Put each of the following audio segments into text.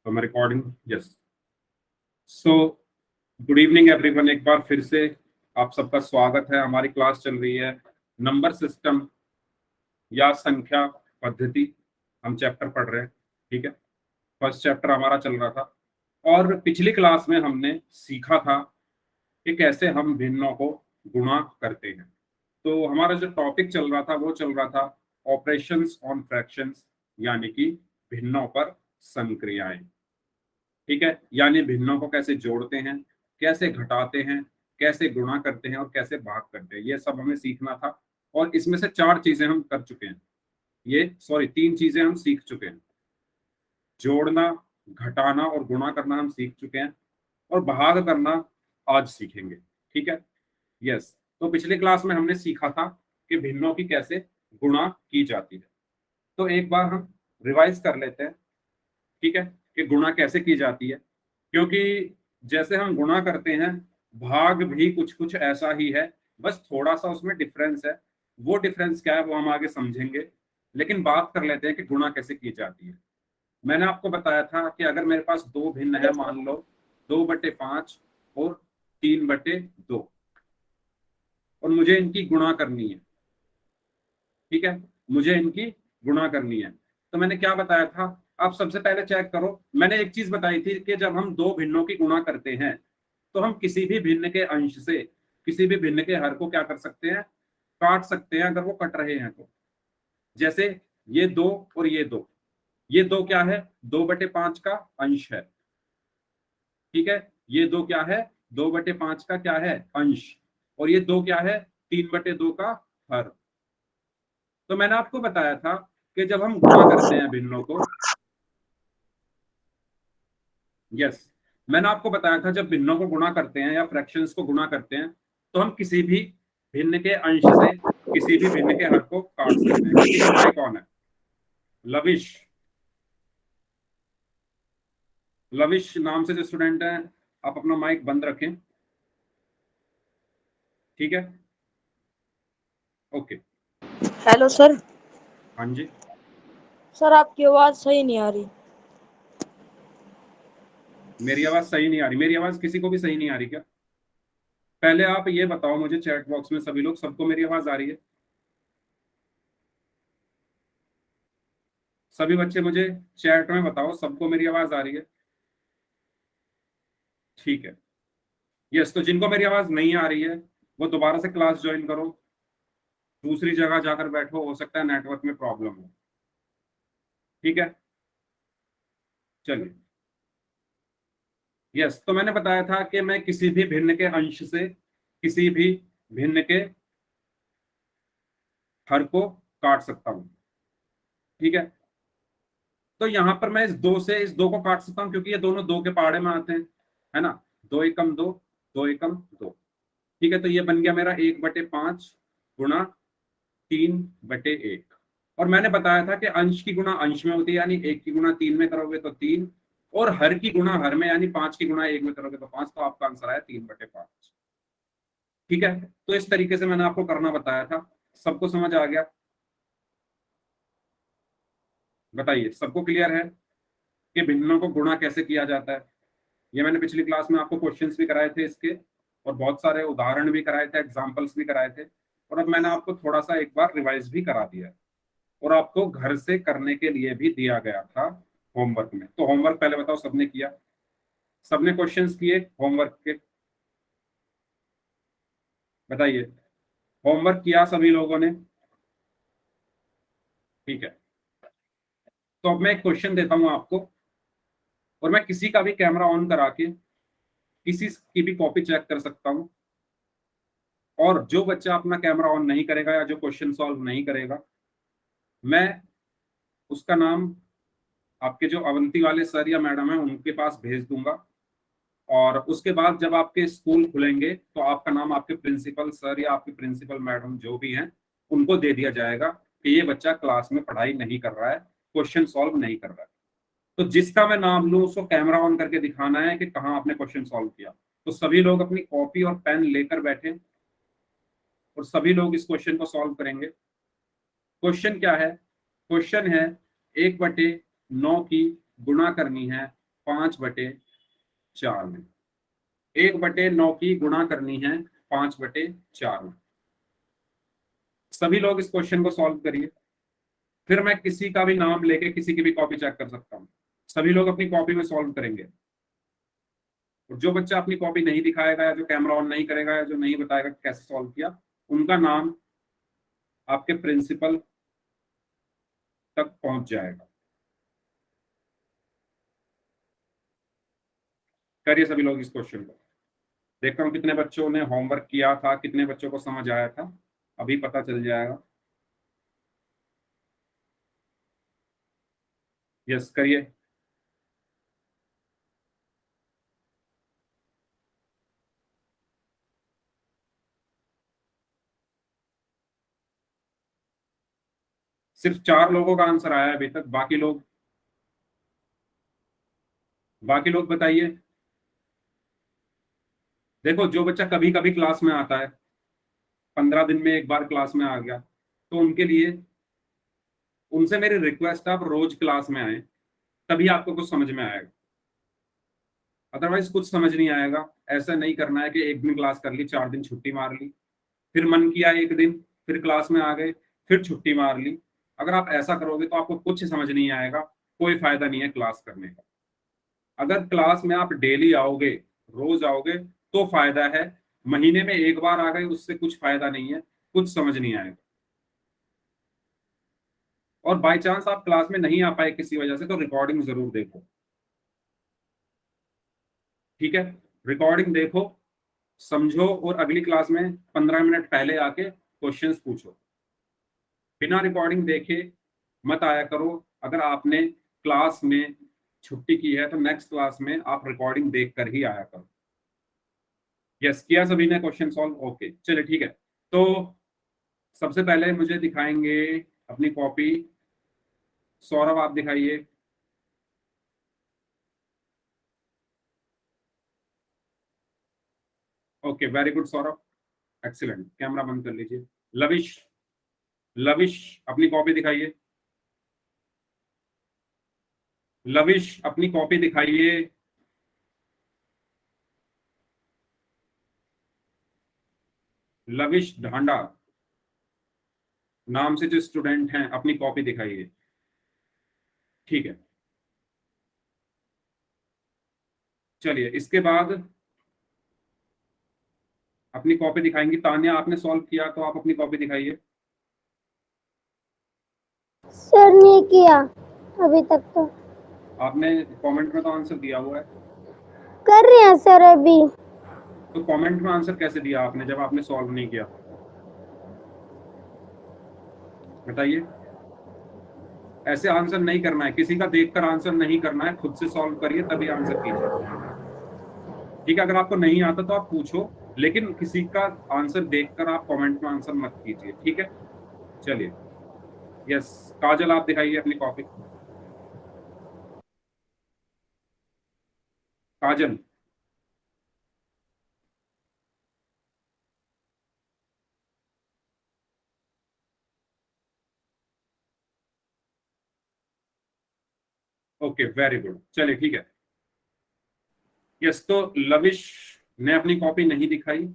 तो मैं recording yes. So good evening everyone, एक बार फिर से आप सबका स्वागत है। हमारी क्लास चल रही है नंबर सिस्टम या संख्या पद्धति। हम चैप्टर पढ़ रहे हैं, ठीक है। फर्स्ट चैप्टर हमारा चल रहा था और पिछली क्लास में हमने सीखा था कि कैसे हम भिन्नों को गुणा करते हैं। तो हमारा जो टॉपिक चल रहा था वो चल रहा था ऑपरेशंस ऑन फ्रैक्शंस, यानी कि भिन्नों पर संक्रियाएं, ठीक है। यानी भिन्नों को कैसे जोड़ते हैं, कैसे घटाते हैं, कैसे गुणा करते हैं और कैसे भाग करते हैं, ये सब हमें सीखना था। और इसमें से 4 चीजें हम कर चुके हैं, ये सॉरी 3 चीजें हम सीख चुके हैं। जोड़ना, घटाना और गुणा करना हम सीख चुके हैं और भाग करना आज सीखेंगे, ठीक है। यस, तो पिछली क्लास में हमने सीखा था कि भिन्नों की कैसे गुणा की जाती है। तो एक बार हम रिवाइज कर लेते हैं, ठीक है, कि गुणा कैसे की जाती है। क्योंकि जैसे हम गुणा करते हैं, भाग भी कुछ कुछ ऐसा ही है, बस थोड़ा सा उसमें डिफरेंस है। वो डिफरेंस क्या है वो हम आगे समझेंगे, लेकिन बात कर लेते हैं कि गुणा कैसे की जाती है। मैंने आपको बताया था कि अगर मेरे पास 2 भिन्न है, मान लो 2/5 और 3/2, और मुझे इनकी गुणा करनी है, ठीक है, मुझे इनकी गुणा करनी है। तो मैंने क्या बताया था, आप सबसे पहले चेक करो। मैंने एक चीज बताई थी कि जब हम 2 भिन्नों की गुणा करते हैं तो हम किसी भी भिन्न के अंश से किसी भी भिन्न के हर को क्या कर सकते हैं, काट सकते हैं, अगर वो कट रहे हैं तो। जैसे ये 2 और ये 2, ये 2 क्या है, 2/5 का अंश है, ठीक है। ये 2 क्या है, 2/5 का क्या है, अंश। और ये 2 क्या है, 3/2 का हर। तो मैंने आपको बताया था कि जब हम गुणा करते हैं भिन्नों को, यस, मैंने आपको बताया था जब भिन्नों को गुणा करते हैं या फ्रैक्शंस को गुणा करते हैं तो हम किसी भी भिन्न के अंश से किसी भी भिन्न के हर को काट सकते हैं। किसी का माइक ऑन है, लविश। लविश नाम से जो स्टूडेंट है, आप अपना माइक बंद रखें, ठीक है, ओके। Hello sir. हाँ जी, सर आपकी आवाज सही नहीं आ रही। मेरी आवाज सही नहीं आ रही? मेरी आवाज किसी को भी सही नहीं आ रही क्या? पहले आप ये बताओ मुझे, चैट बॉक्स में सभी लोग, सबको मेरी आवाज आ रही है? सभी बच्चे मुझे चैट में बताओ, सबको मेरी आवाज आ रही है? ठीक है, यस। तो जिनको मेरी आवाज नहीं आ रही है वो दोबारा से क्लास ज्वाइन करो, दूसरी जगह जाकर बैठो, हो सकता है नेटवर्क में प्रॉब्लम हो, ठीक है। चलिए, यस, तो मैंने बताया था कि मैं किसी भी भिन्न के अंश से किसी भी भिन्न के हर को काट सकता हूं, ठीक है। तो यहां पर मैं इस 2 से इस 2 को काट सकता हूं क्योंकि ये दोनों 2 के पहाड़े में आते हैं, है ना। 2 एकम 2, 2 एकम 2, ठीक है। तो ये बन गया मेरा 1/5 गुणा 3/1। और मैंने बताया था कि अंश की गुणा अंश में होती है, यानी 1 की गुणा 3 में करोगे तो 3, और हर की गुणा हर में, यानी 5 की गुणा 1 में करोगे तो 5। तो आपका आंसर आया 3/5, ठीक है। तो इस तरीके से मैंने आपको करना बताया था। सबको समझ आ गया? बताइए, सबको क्लियर है कि भिन्नों को गुणा कैसे किया जाता है? ये मैंने पिछली क्लास में आपको क्वेश्चंस भी कराए थे इसके, और बहुत सारे उदाहरण भी कराए थे, एग्जांपल्स भी कराए थे, और अब मैंने आपको थोड़ा सा एक बार रिवाइज भी करा दिया है, और आपको घर से करने के लिए भी दिया गया था होमवर्क में। तो होमवर्क पहले बताओ, सबने किया? सबने क्वेश्चंस किए होमवर्क के? बताइए, होमवर्क किया सभी लोगों ने? ठीक है, तो अब मैं एक क्वेश्चन देता हूं आपको, और मैं किसी का भी कैमरा ऑन करा के किसी की भी कॉपी चेक कर सकता हूं। और जो बच्चा अपना कैमरा ऑन नहीं करेगा या जो क्वेश्चन सॉल्व नहीं करेगा, मैं उसका नाम आपके जो अवंती वाले सर या मैडम है उनके पास भेज दूंगा। और उसके बाद जब आपके स्कूल खुलेंगे तो आपका नाम आपके प्रिंसिपल सर या आपके प्रिंसिपल मैडम जो भी हैं उनको दे दिया जाएगा कि ये बच्चा क्लास में पढ़ाई नहीं कर रहा है, क्वेश्चन सॉल्व नहीं कर रहा है। तो जिसका मैं नाम लूं उसको कैमरा ऑन करके दिखाना है कि कहाँ आपने क्वेश्चन सॉल्व किया। तो सभी लोग अपनी कॉपी और पेन लेकर बैठे और सभी लोग इस क्वेश्चन को सॉल्व करेंगे। क्वेश्चन क्या है? क्वेश्चन है 1/9 की गुणा करनी है 5/4 में। 1/9 की गुणा करनी है 5/4 में। सभी लोग इस क्वेश्चन को सॉल्व करिए, फिर मैं किसी का भी नाम लेके किसी की भी कॉपी चेक कर सकता हूँ। सभी लोग अपनी कॉपी में सॉल्व करेंगे, और जो बच्चा अपनी कॉपी नहीं दिखाएगा, या जो कैमरा ऑन नहीं करेगा, या जो नहीं बताएगा कि कैसे सॉल्व किया, उनका नाम आपके प्रिंसिपल तक पहुंच जाएगा। करिए सभी लोग इस क्वेश्चन को। देखता हूँ कितने बच्चों ने होमवर्क किया था, कितने बच्चों को समझ आया था, अभी पता चल जाएगा। यस, करिए। सिर्फ 4 लोगों का आंसर आया है अभी तक। बाकी लोग बताइए। देखो, जो बच्चा कभी कभी क्लास में आता है, 15 दिन में एक बार क्लास में आ गया, तो उनके लिए, उनसे मेरी रिक्वेस्ट है, आप रोज क्लास में आए, तभी आपको कुछ समझ में आएगा। अदरवाइज कुछ समझ नहीं आएगा। ऐसा नहीं करना है कि एक दिन क्लास कर ली, 4 दिन छुट्टी मार ली, फिर मन किया एक दिन, फिर क्लास में आ गए, फिर छुट्टी मार ली। अगर आप ऐसा करोगे तो आपको कुछ समझ नहीं आएगा, कोई फायदा नहीं है क्लास करने का। अगर क्लास में आप डेली आओगे, रोज आओगे, तो फायदा है। महीने में एक बार आ गए, उससे कुछ फायदा नहीं है, कुछ समझ नहीं आएगा। और बाय चांस आप क्लास में नहीं आ पाए किसी वजह से, तो रिकॉर्डिंग जरूर देखो, ठीक है? रिकॉर्डिंग देखो, समझो, और अगली क्लास में 15 मिनट पहले आके क्वेश्चंस पूछो। बिना रिकॉर्डिंग देखे मत आया करो। अगर आपने क्लास में छुट्टी की है, तो नेक्स्ट क्लास में आप रिकॉर्डिंग देख कर ही आया करो। यस, किया सभी ने क्वेश्चन सॉल्व? ओके, चलिए ठीक है। तो सबसे पहले मुझे दिखाएंगे अपनी कॉपी। सौरभ, आप दिखाइए। Okay, very good Saurabh, excellent. Camera बंद कर लीजिए। लविश, लविश अपनी कॉपी दिखाइए। लविश अपनी कॉपी दिखाइए। लविश ढांडा नाम से जो स्टूडेंट हैं, अपनी कॉपी दिखाइए। ठीक है, चलिए इसके बाद अपनी कॉपी दिखाएंगी तान्या। आपने सॉल्व किया तो आप अपनी कॉपी दिखाइए। सर नहीं किया अभी तक तो। आपने कमेंट में तो आंसर दिया हुआ है, कर रहे हैं सर अभी। तो कमेंट में आंसर कैसे दिया आपने जब आपने सॉल्व नहीं किया? बताइए। ऐसे आंसर नहीं करना है, किसी का देखकर आंसर नहीं करना है, खुद से सॉल्व करिए तभी आंसर कीजिए। ठीक है, अगर आपको नहीं आता तो आप पूछो, लेकिन किसी का आंसर देखकर आप कमेंट में आंसर मत कीजिए, ठीक है? चलिए, यस, काजल आप दिखाइए अपनी कॉपी। काजल, ओके, वेरी गुड, चलिए ठीक है। यस, तो लविश ने अपनी कॉपी नहीं दिखाई,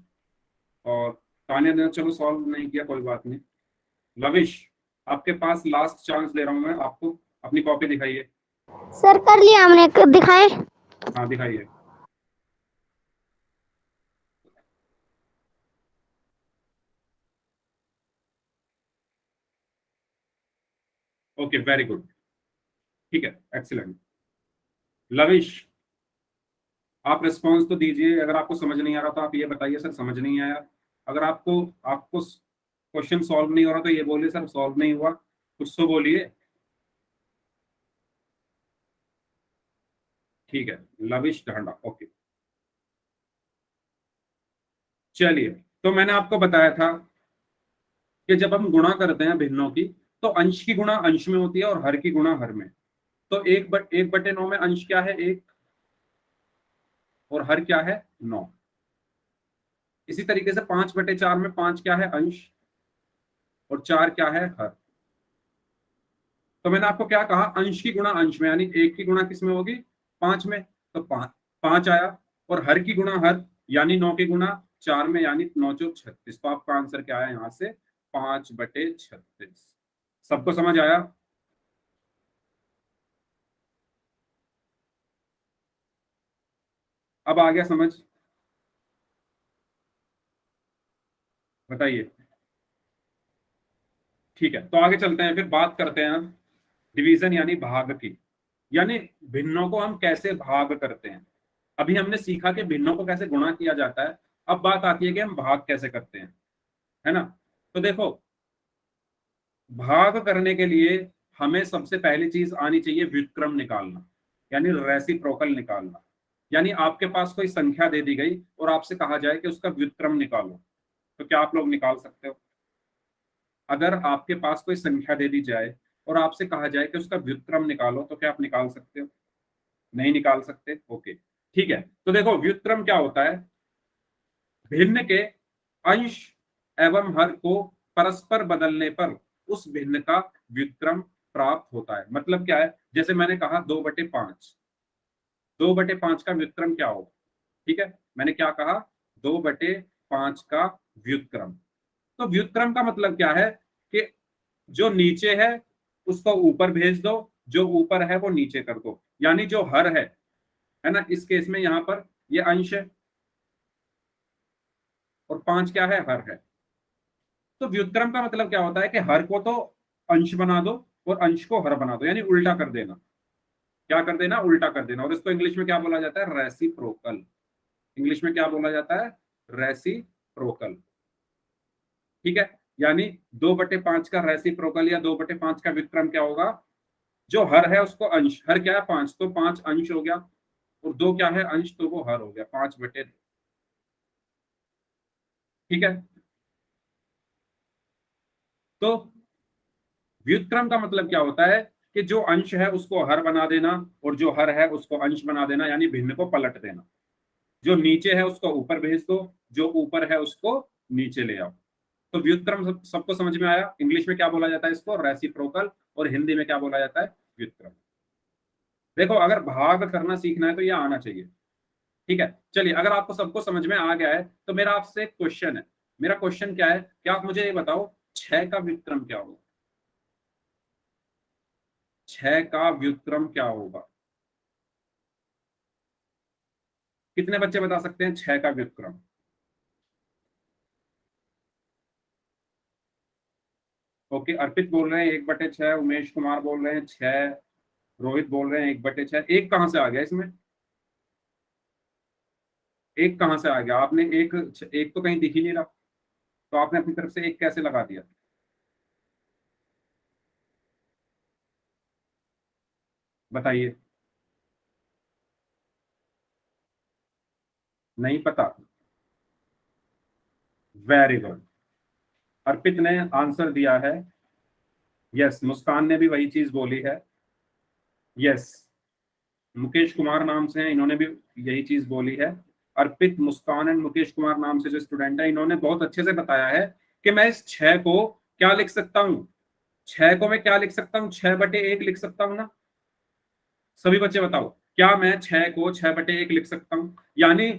और तान्या ने चलो सॉल्व नहीं किया, कोई बात नहीं। लविश, आपके पास लास्ट चांस दे रहा हूं मैं आपको, अपनी कॉपी दिखाइए। सर कर लिया हमने, दिखाए। हाँ, दिखाइए। ओके, वेरी गुड, ठीक है, एक्सीलेंट। लविश, आप रिस्पॉन्स तो दीजिए। अगर आपको समझ नहीं आ रहा तो आप ये बताइए सर समझ नहीं आया। अगर आपको आपको क्वेश्चन सॉल्व नहीं हो रहा तो ये बोलिए सर सॉल्व नहीं हुआ, कुछ तो बोलिए। ठीक है, लविश ढांडा, ओके। चलिए, तो मैंने आपको बताया था कि जब हम गुणा करते हैं भिन्नों की, तो अंश की गुणा अंश में होती है और हर की गुणा हर में। तो 1/9 में अंश क्या है? 1, और हर क्या है? 9। इसी तरीके से 5/4 में 5 क्या है? अंश, और 4 क्या है? हर। तो मैंने आपको क्या कहा? अंश की गुणा अंश में, यानी 1 की गुणा किस में होगी? 5 में, तो 5 आया। और हर की गुणा हर यानी 9 की गुणा 4 में, यानी 9 चौक 36। तो आपका आंसर क्या है यहाँ से 5/36। सबको समझ आया? अब आ गया समझ? बताइए। ठीक है, तो आगे चलते हैं, फिर बात करते हैं डिवीजन यानी भाग की। यानी भिन्नों को हम कैसे भाग करते हैं। अभी हमने सीखा कि भिन्नों को कैसे गुणा किया जाता है, अब बात आती है कि हम भाग कैसे करते हैं, है ना। तो देखो, भाग करने के लिए हमें सबसे पहली चीज आनी चाहिए व्युत्क्रम निकालना, यानी रेसिप्रोकल निकालना। यानी आपके पास कोई संख्या दे दी गई और आपसे कहा जाए कि उसका व्युत्क्रम निकालो, तो क्या आप लोग निकाल सकते हो? अगर आपके पास कोई संख्या दे दी जाए और आपसे कहा जाए कि उसका व्युत्क्रम निकालो, तो क्या आप निकाल सकते हो? नहीं निकाल सकते। ओके, ठीक है। तो देखो, व्युत्क्रम क्या होता है? भिन्न के अंश एवं हर को परस्पर बदलने पर उस भिन्न का व्युत्क्रम प्राप्त होता है। मतलब क्या है? जैसे मैंने कहा 2/5, 2/5 का व्युत्क्रम क्या होगा? ठीक है, मैंने क्या कहा? 2/5 का व्युत्क्रम। तो व्युत्क्रम का मतलब क्या है कि जो नीचे है उसको ऊपर भेज दो, जो ऊपर है वो नीचे कर दो। यानी जो हर है ना, इस केस में यहां पर ये अंश है और 5 क्या है? हर है। तो व्युत्क्रम का मतलब क्या होता है कि हर को तो अंश बना दो और अंश को हर बना दो, यानी उल्टा कर देना। क्या कर देना? उल्टा कर देना। और इसको इंग्लिश में क्या बोला जाता है? रेसिप्रोकल। इंग्लिश में क्या बोला जाता है? रेसिप्रोकल। ठीक है, यानी 2/5 का रेसिप्रोकल या 2/5 का व्युत्क्रम क्या होगा? जो हर है उसको अंश, हर क्या है? 5, तो 5 अंश हो गया, और 2 क्या है? अंश, तो वो हर हो गया 5/2। ठीक है, तो व्युत्क्रम का मतलब क्या होता है कि जो अंश है उसको हर बना देना और जो हर है उसको अंश बना देना, यानी भिन्न को पलट देना। जो नीचे है उसको ऊपर भेज दो, जो ऊपर है उसको नीचे ले आओ। तो व्युत्क्रम सबको समझ में आया? इंग्लिश में क्या बोला जाता है इसको? रेसिप्रोकल। और हिंदी में क्या बोला जाता है? व्युत्क्रम। देखो, अगर भाग करना सीखना है तो ये आना चाहिए। ठीक है, चलिए, अगर आपको सबको समझ में आ गया है तो मेरा आपसे एक क्वेश्चन है। मेरा क्वेश्चन क्या है? क्या आप मुझे ये बताओ, 6 का व्युत्क्रम क्या होगा? 6 का व्युत्क्रम क्या होगा? कितने बच्चे बता सकते हैं 6 का व्युत्क्रम? ओके, अर्पित बोल रहे हैं 1/6, उमेश कुमार बोल रहे हैं 6, रोहित बोल रहे हैं 1/6। एक कहां से आ गया इसमें? एक कहां से आ गया? आपने एक, एक तो कहीं दिख ही नहीं रहा, तो आपने अपनी तरफ से एक कैसे लगा दिया? बताइए। नहीं पता? वेरी गुड, अर्पित ने आंसर दिया है। यस, मुस्कान ने भी वही चीज बोली है। यस, मुकेश कुमार नाम से हैं, इन्होंने भी यही चीज बोली है। अर्पित, मुस्कान एंड मुकेश कुमार नाम से जो स्टूडेंट है, इन्होंने बहुत अच्छे से बताया है कि मैं इस 6 को क्या लिख सकता हूँ। 6 को मैं क्या लिख सकता हूँ? 6/1 लिख सकता हूँ ना? सभी बच्चे बताओ, क्या मैं 6 को 6/1 लिख सकता हूँ? यानी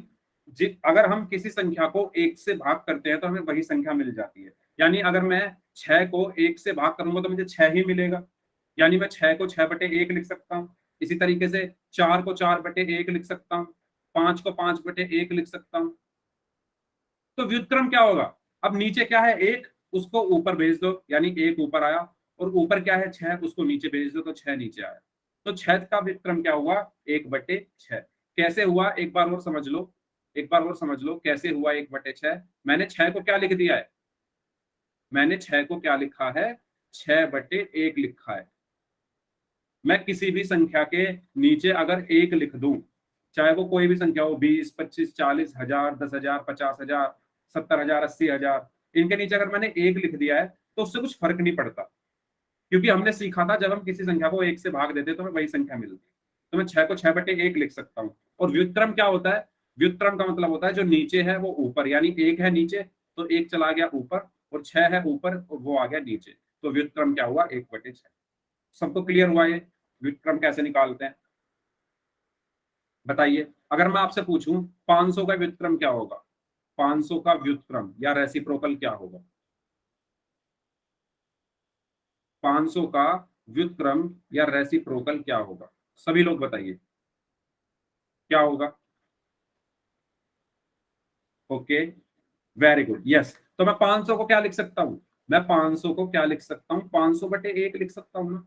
अगर हम किसी संख्या को 1 से भाग करते हैं तो हमें वही संख्या मिल जाती है। यानी अगर मैं 6 को 1 से भाग करूंगा तो मुझे 6 ही मिलेगा। यानी मैं 6 को 6/1 लिख सकता हूँ। इसी तरीके से 4 को 4/1 लिख सकता हूँ, 5 को 5/1 लिख सकता हूँ। तो व्युत्क्रम क्या होगा? अब नीचे क्या है? 1, उसको ऊपर भेज दो, यानी 1 ऊपर आया, और ऊपर क्या है? 6, उसको नीचे भेज दो, तो 6 नीचे आया। तो 6 का व्युत्क्रम क्या हुआ? 1/6। कैसे हुआ? एक बार और समझ लो, एक बार और समझ लो कैसे हुआ 1/6। मैंने 6 को क्या लिख दिया है? मैंने 6 को क्या लिखा है? 6/1 लिखा है। मैं किसी भी संख्या के नीचे अगर 1 लिख दूं, चाहे वो कोई भी संख्या हो, 20, 25, 40, 1000, 10,000, 50,000, 70,000, 80,000, इनके नीचे अगर मैंने 1 लिख दिया है तो उससे कुछ फर्क नहीं पड़ता। क्योंकि हमने सीखा था जब हम किसी संख्या को 1 से भाग देते तो हमें वही संख्या मिलती। तो मैं 6 को 6/1 लिख सकता हूँ। और व्युत्क्रम क्या होता है? व्युत्क्रम का मतलब होता है जो नीचे है वो ऊपर, यानी 1 है नीचे तो 1 चला गया ऊपर, और 6 है ऊपर और वो आ गया नीचे। तो व्युत्क्रम क्या हुआ? 1/6। सबको क्लियर हुआ ये व्युत्क्रम कैसे निकालते हैं? बताइए, अगर मैं आपसे पूछूं 500 का व्युत्क्रम क्या होगा, 500 का व्युत्क्रम या रेसिप्रोकल क्या होगा, 500 का व्युत्क्रम या रेसिप्रोकल क्या होगा, सभी लोग बताइए क्या होगा। Okay, very good, yes. तो मैं 500 को क्या लिख सकता हूं, मैं 500 को क्या लिख सकता हूं, 500 बटे 1 लिख सकता हूं ना,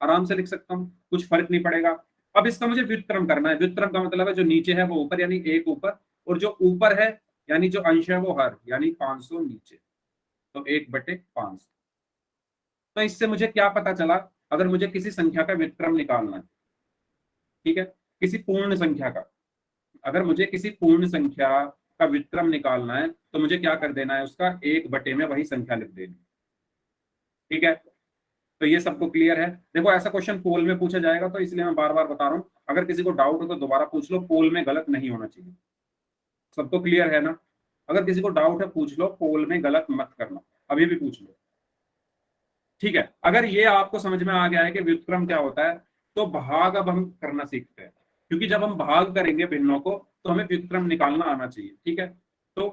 आराम से लिख सकता हूं, कुछ फर्क नहीं पड़ेगा। अब इसका मुझे व्युत्क्रम करना है, व्युत्क्रम का मतलब है जो नीचे है वो ऊपर, यानी 1 ऊपर, और जो ऊपर है यानी जो अंश है वो हर, यानी 500 नीचे, तो 1 बटे 500। तो इससे मुझे क्या पता चला, अगर मुझे किसी संख्या का व्युत्क्रम निकालना है, ठीक है, किसी पूर्ण संख्या का, अगर मुझे किसी पूर्ण संख्या का व्युत्क्रम निकालना है तो मुझे क्या कर देना है, उसका 1 बटे में वही संख्या लिख देनी, ठीक है। तो ये सबको क्लियर है। देखो ऐसा क्वेश्चन पोल में पूछा जाएगा, तो इसलिए मैं बार बार बता रहा हूं, अगर किसी को डाउट हो तो दोबारा पूछ लो, पोल में गलत नहीं होना चाहिए। सबको क्लियर है ना, अगर किसी को डाउट है पूछ लो, पोल में गलत मत करना, अभी भी पूछ लो, ठीक है। अगर ये आपको समझ में आ गया है कि व्युत्क्रम क्या होता है, तो भाग अब हम करना सीखते हैं, क्योंकि जब हम भाग करेंगे भिन्नों को तो हमें व्युत्क्रम निकालना आना चाहिए, ठीक है। तो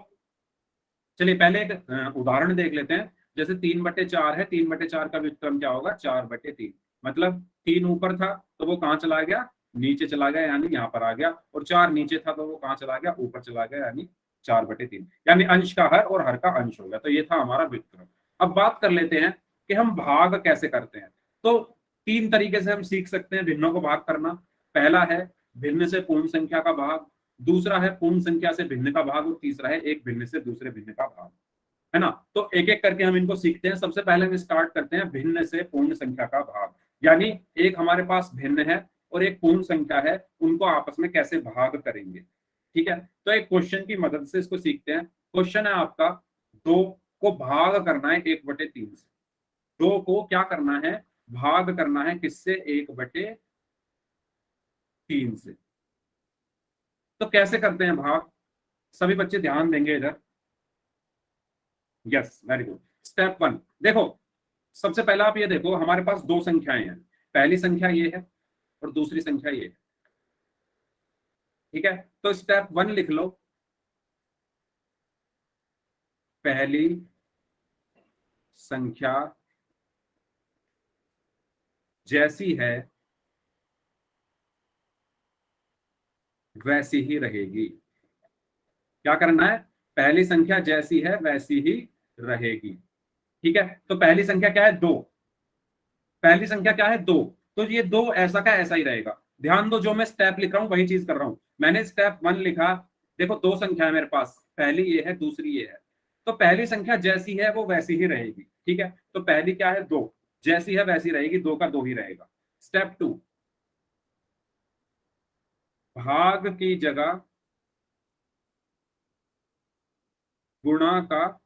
चलिए पहले एक उदाहरण देख लेते हैं। जैसे 3/4 है, 3/4 का व्युत्क्रम क्या होगा, 4/3। मतलब 3 ऊपर था तो वो कहाँ चला गया, नीचे चला गया, यानी यहाँ पर आ गया, और 4 नीचे था तो वो कहाँ चला गया, ऊपर चला गया, यानी 4/3, यानी अंश का हर और हर का अंश हो गया। तो ये था हमारा व्युत्क्रम। अब बात कर लेते हैं कि हम भाग कैसे करते हैं। तो 3 तरीके से हम सीख सकते हैं भिन्नों को भाग करना। पहला है भिन्न से पूर्ण संख्या का भाग, दूसरा है पूर्ण संख्या से भिन्न का भाग, और तीसरा है एक भिन्न से दूसरे भिन्न का भाग, है ना। तो एक एक करके हम इनको सीखते हैं। सबसे पहले हम स्टार्ट करते हैं भिन्न से पूर्ण संख्या का भाग, यानी एक हमारे पास भिन्न है और एक पूर्ण संख्या है, उनको आपस में कैसे भाग करेंगे, ठीक है। तो एक क्वेश्चन की मदद से इसको सीखते हैं। क्वेश्चन है आपका, 2 को भाग करना है 1/3 से। 2 को क्या करना है, भाग करना है किससे, 1/3 से। तो कैसे करते हैं भाग, सभी बच्चे ध्यान देंगे इधर। Yes, very good. स्टेप 1 देखो, सबसे पहला आप ये देखो, हमारे पास 2 संख्याएं हैं, पहली संख्या ये है और दूसरी संख्या ये है, ठीक है। तो स्टेप 1 लिख लो, पहली संख्या जैसी है वैसी ही रहेगी। क्या करना है, पहली संख्या जैसी है वैसी ही रहेगी, ठीक है। तो पहली संख्या क्या है, 2, पहली संख्या क्या है, 2, तो ये 2 ऐसा का ऐसा ही रहेगा। ध्यान दो, जो मैं स्टेप लिख रहा हूं वही चीज कर रहा हूं। मैंने स्टेप 1 लिखा, देखो 2 संख्या है मेरे पास, पहली ये है दूसरी ये है, तो पहली संख्या जैसी है वो वैसी ही रहेगी, ठीक है। तो पहली क्या है, 2, जैसी है वैसी रहेगी, 2 का 2 ही रहेगा। स्टेप 2, भाग की जगह गुणा का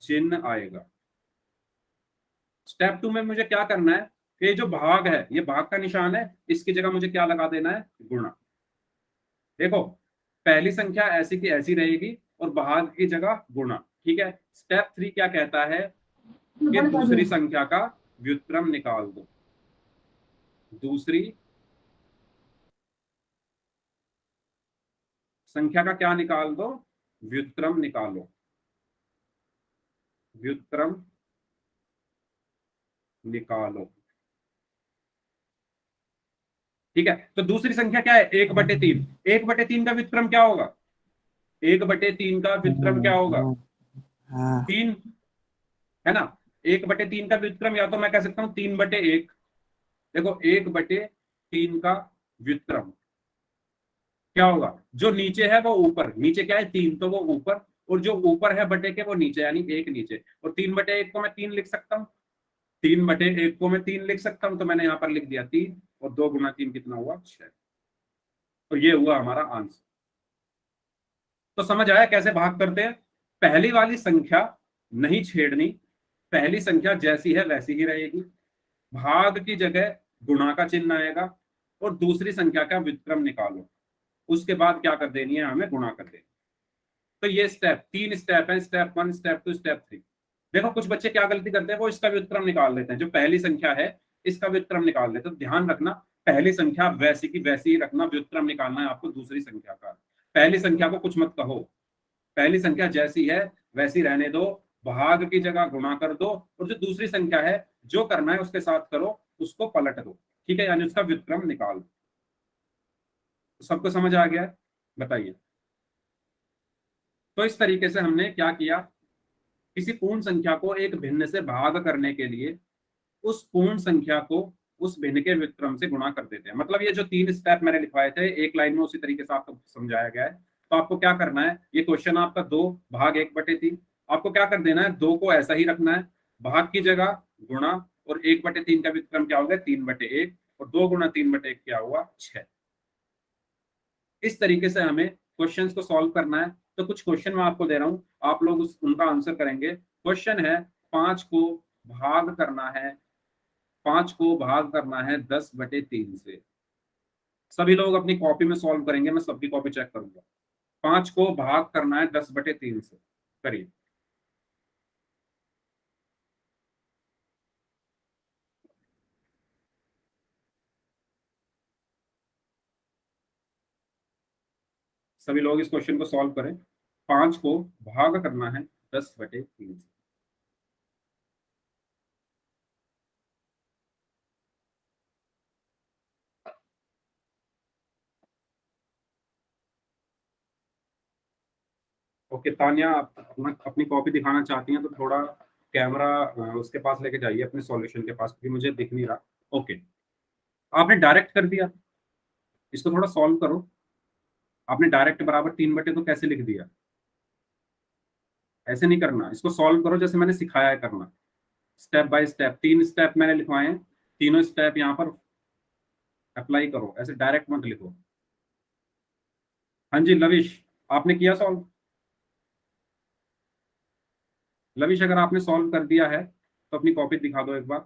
चिन्ह आएगा। स्टेप 2 में मुझे क्या करना है, कि जो भाग है, ये भाग का निशान है, इसकी जगह मुझे क्या लगा देना है, गुणा। देखो पहली संख्या ऐसी की ऐसी रहेगी और भाग की जगह गुणा, ठीक है। स्टेप 3 क्या कहता है, कि दूसरी संख्या का व्युत्क्रम निकाल दो, दूसरी संख्या का क्या निकाल दो, व्युत्क्रम निकालो, व्युत्क्रम निकालो, ठीक है। तो दूसरी संख्या क्या है, 1/3। 1/3 का व्युत्क्रम क्या होगा, 1/3 का व्युत्क्रम क्या होगा, 3, है ना। 1/3 का व्युत्क्रम या तो मैं कह सकता हूं 3/1। देखो 1/3 का व्युत्क्रम क्या होगा, जो नीचे है वो ऊपर, नीचे क्या है 3, तो वो ऊपर, और जो ऊपर है बटे के वो नीचे, यानी 1 नीचे। और 3/1 को मैं 3 लिख सकता हूँ, 3/1 को मैं 3 लिख सकता हूँ, तो मैंने यहाँ पर लिख दिया 3, और 2 गुना 3 कितना हुआ, 6। तो ये हुआ हमारा आंसर। तो समझ आया कैसे भाग करते हैं। पहली वाली संख्या नहीं छेड़नी, पहली संख्या जैसी है वैसी ही रहेगी, भाग की जगह गुणा का चिन्ह आएगा, और दूसरी संख्या का व्युत्क्रम निकालो, उसके बाद क्या कर देनी है, हमें गुणा कर देनी। तो ये स्टेप, 3 स्टेप है, स्टेप 1, स्टेप 2, स्टेप 3। देखो कुछ बच्चे क्या गलती करते हैं, वो इसका व्युत्क्रम निकाल लेते हैं, जो पहली संख्या है इसका व्युत्क्रम निकाल लेते हैं। तो ध्यान रखना, पहली संख्या वैसी की वैसी ही रखना, व्युत्क्रम निकालना है आपको दूसरी संख्या का। पहली संख्या को कुछ मत कहो, पहली संख्या जैसी है वैसी रहने दो, भाग की जगह गुणा कर दो, और जो दूसरी संख्या है जो करना है उसके साथ करो, उसको पलट दो, ठीक है, यानी उसका व्युत्क्रम निकाल दो। सबको समझ आ गया है? बताइए। तो इस तरीके से हमने क्या किया, किसी पूर्ण संख्या को एक भिन्न से भाग करने के लिए उस पूर्ण संख्या को उस भिन्न के व्युत्क्रम से गुणा कर देते हैं। मतलब ये जो 3 स्टेप मैंने लिखवाए थे एक लाइन में उसी तरीके से आपको समझाया गया है। तो आपको क्या करना है, ये क्वेश्चन आपका 2 भाग 1/3, आपको क्या कर देना है, 2 को ऐसा ही रखना है, भाग की जगह गुणा, और 1/3 का व्युत्क्रम क्या हो गया 3/1, और 2 गुणा 3/1 क्या हुआ 6। इस तरीके से हमें क्वेश्चंस को सॉल्व करना है। तो कुछ क्वेश्चन मैं आपको दे रहा हूं, आप लोग उनका आंसर करेंगे। क्वेश्चन है 5 को भाग करना है, 5 को भाग करना है 10/3 से। सभी लोग अपनी कॉपी में सॉल्व करेंगे, मैं सबकी कॉपी चेक करूंगा। 5 को भाग करना है 10/3 से, करिए। सभी लोग इस क्वेश्चन को सॉल्व करें। 5 को भाग करना है 10/3 से। ओके तानिया, आप अपनी कॉपी दिखाना चाहती हैं तो थोड़ा कैमरा उसके पास लेके जाइए, अपने सॉल्यूशन के पास, क्योंकि मुझे दिख नहीं रहा। ओके, आपने डायरेक्ट कर दिया, इसको थोड़ा सॉल्व करो। आपने डायरेक्ट बराबर 3/2 कैसे लिख दिया, ऐसे नहीं करना, इसको सॉल्व करो जैसे मैंने सिखाया है करना, स्टेप बाय स्टेप। 3 स्टेप मैंने लिखवाए हैं, तीनों स्टेप यहाँ पर अप्लाई करो, ऐसे डायरेक्ट मत लिखो। हाँ जी लविश, आपने किया सॉल्व? लविश अगर आपने सॉल्व कर दिया है तो अपनी कॉपी दिखा दो एक बार,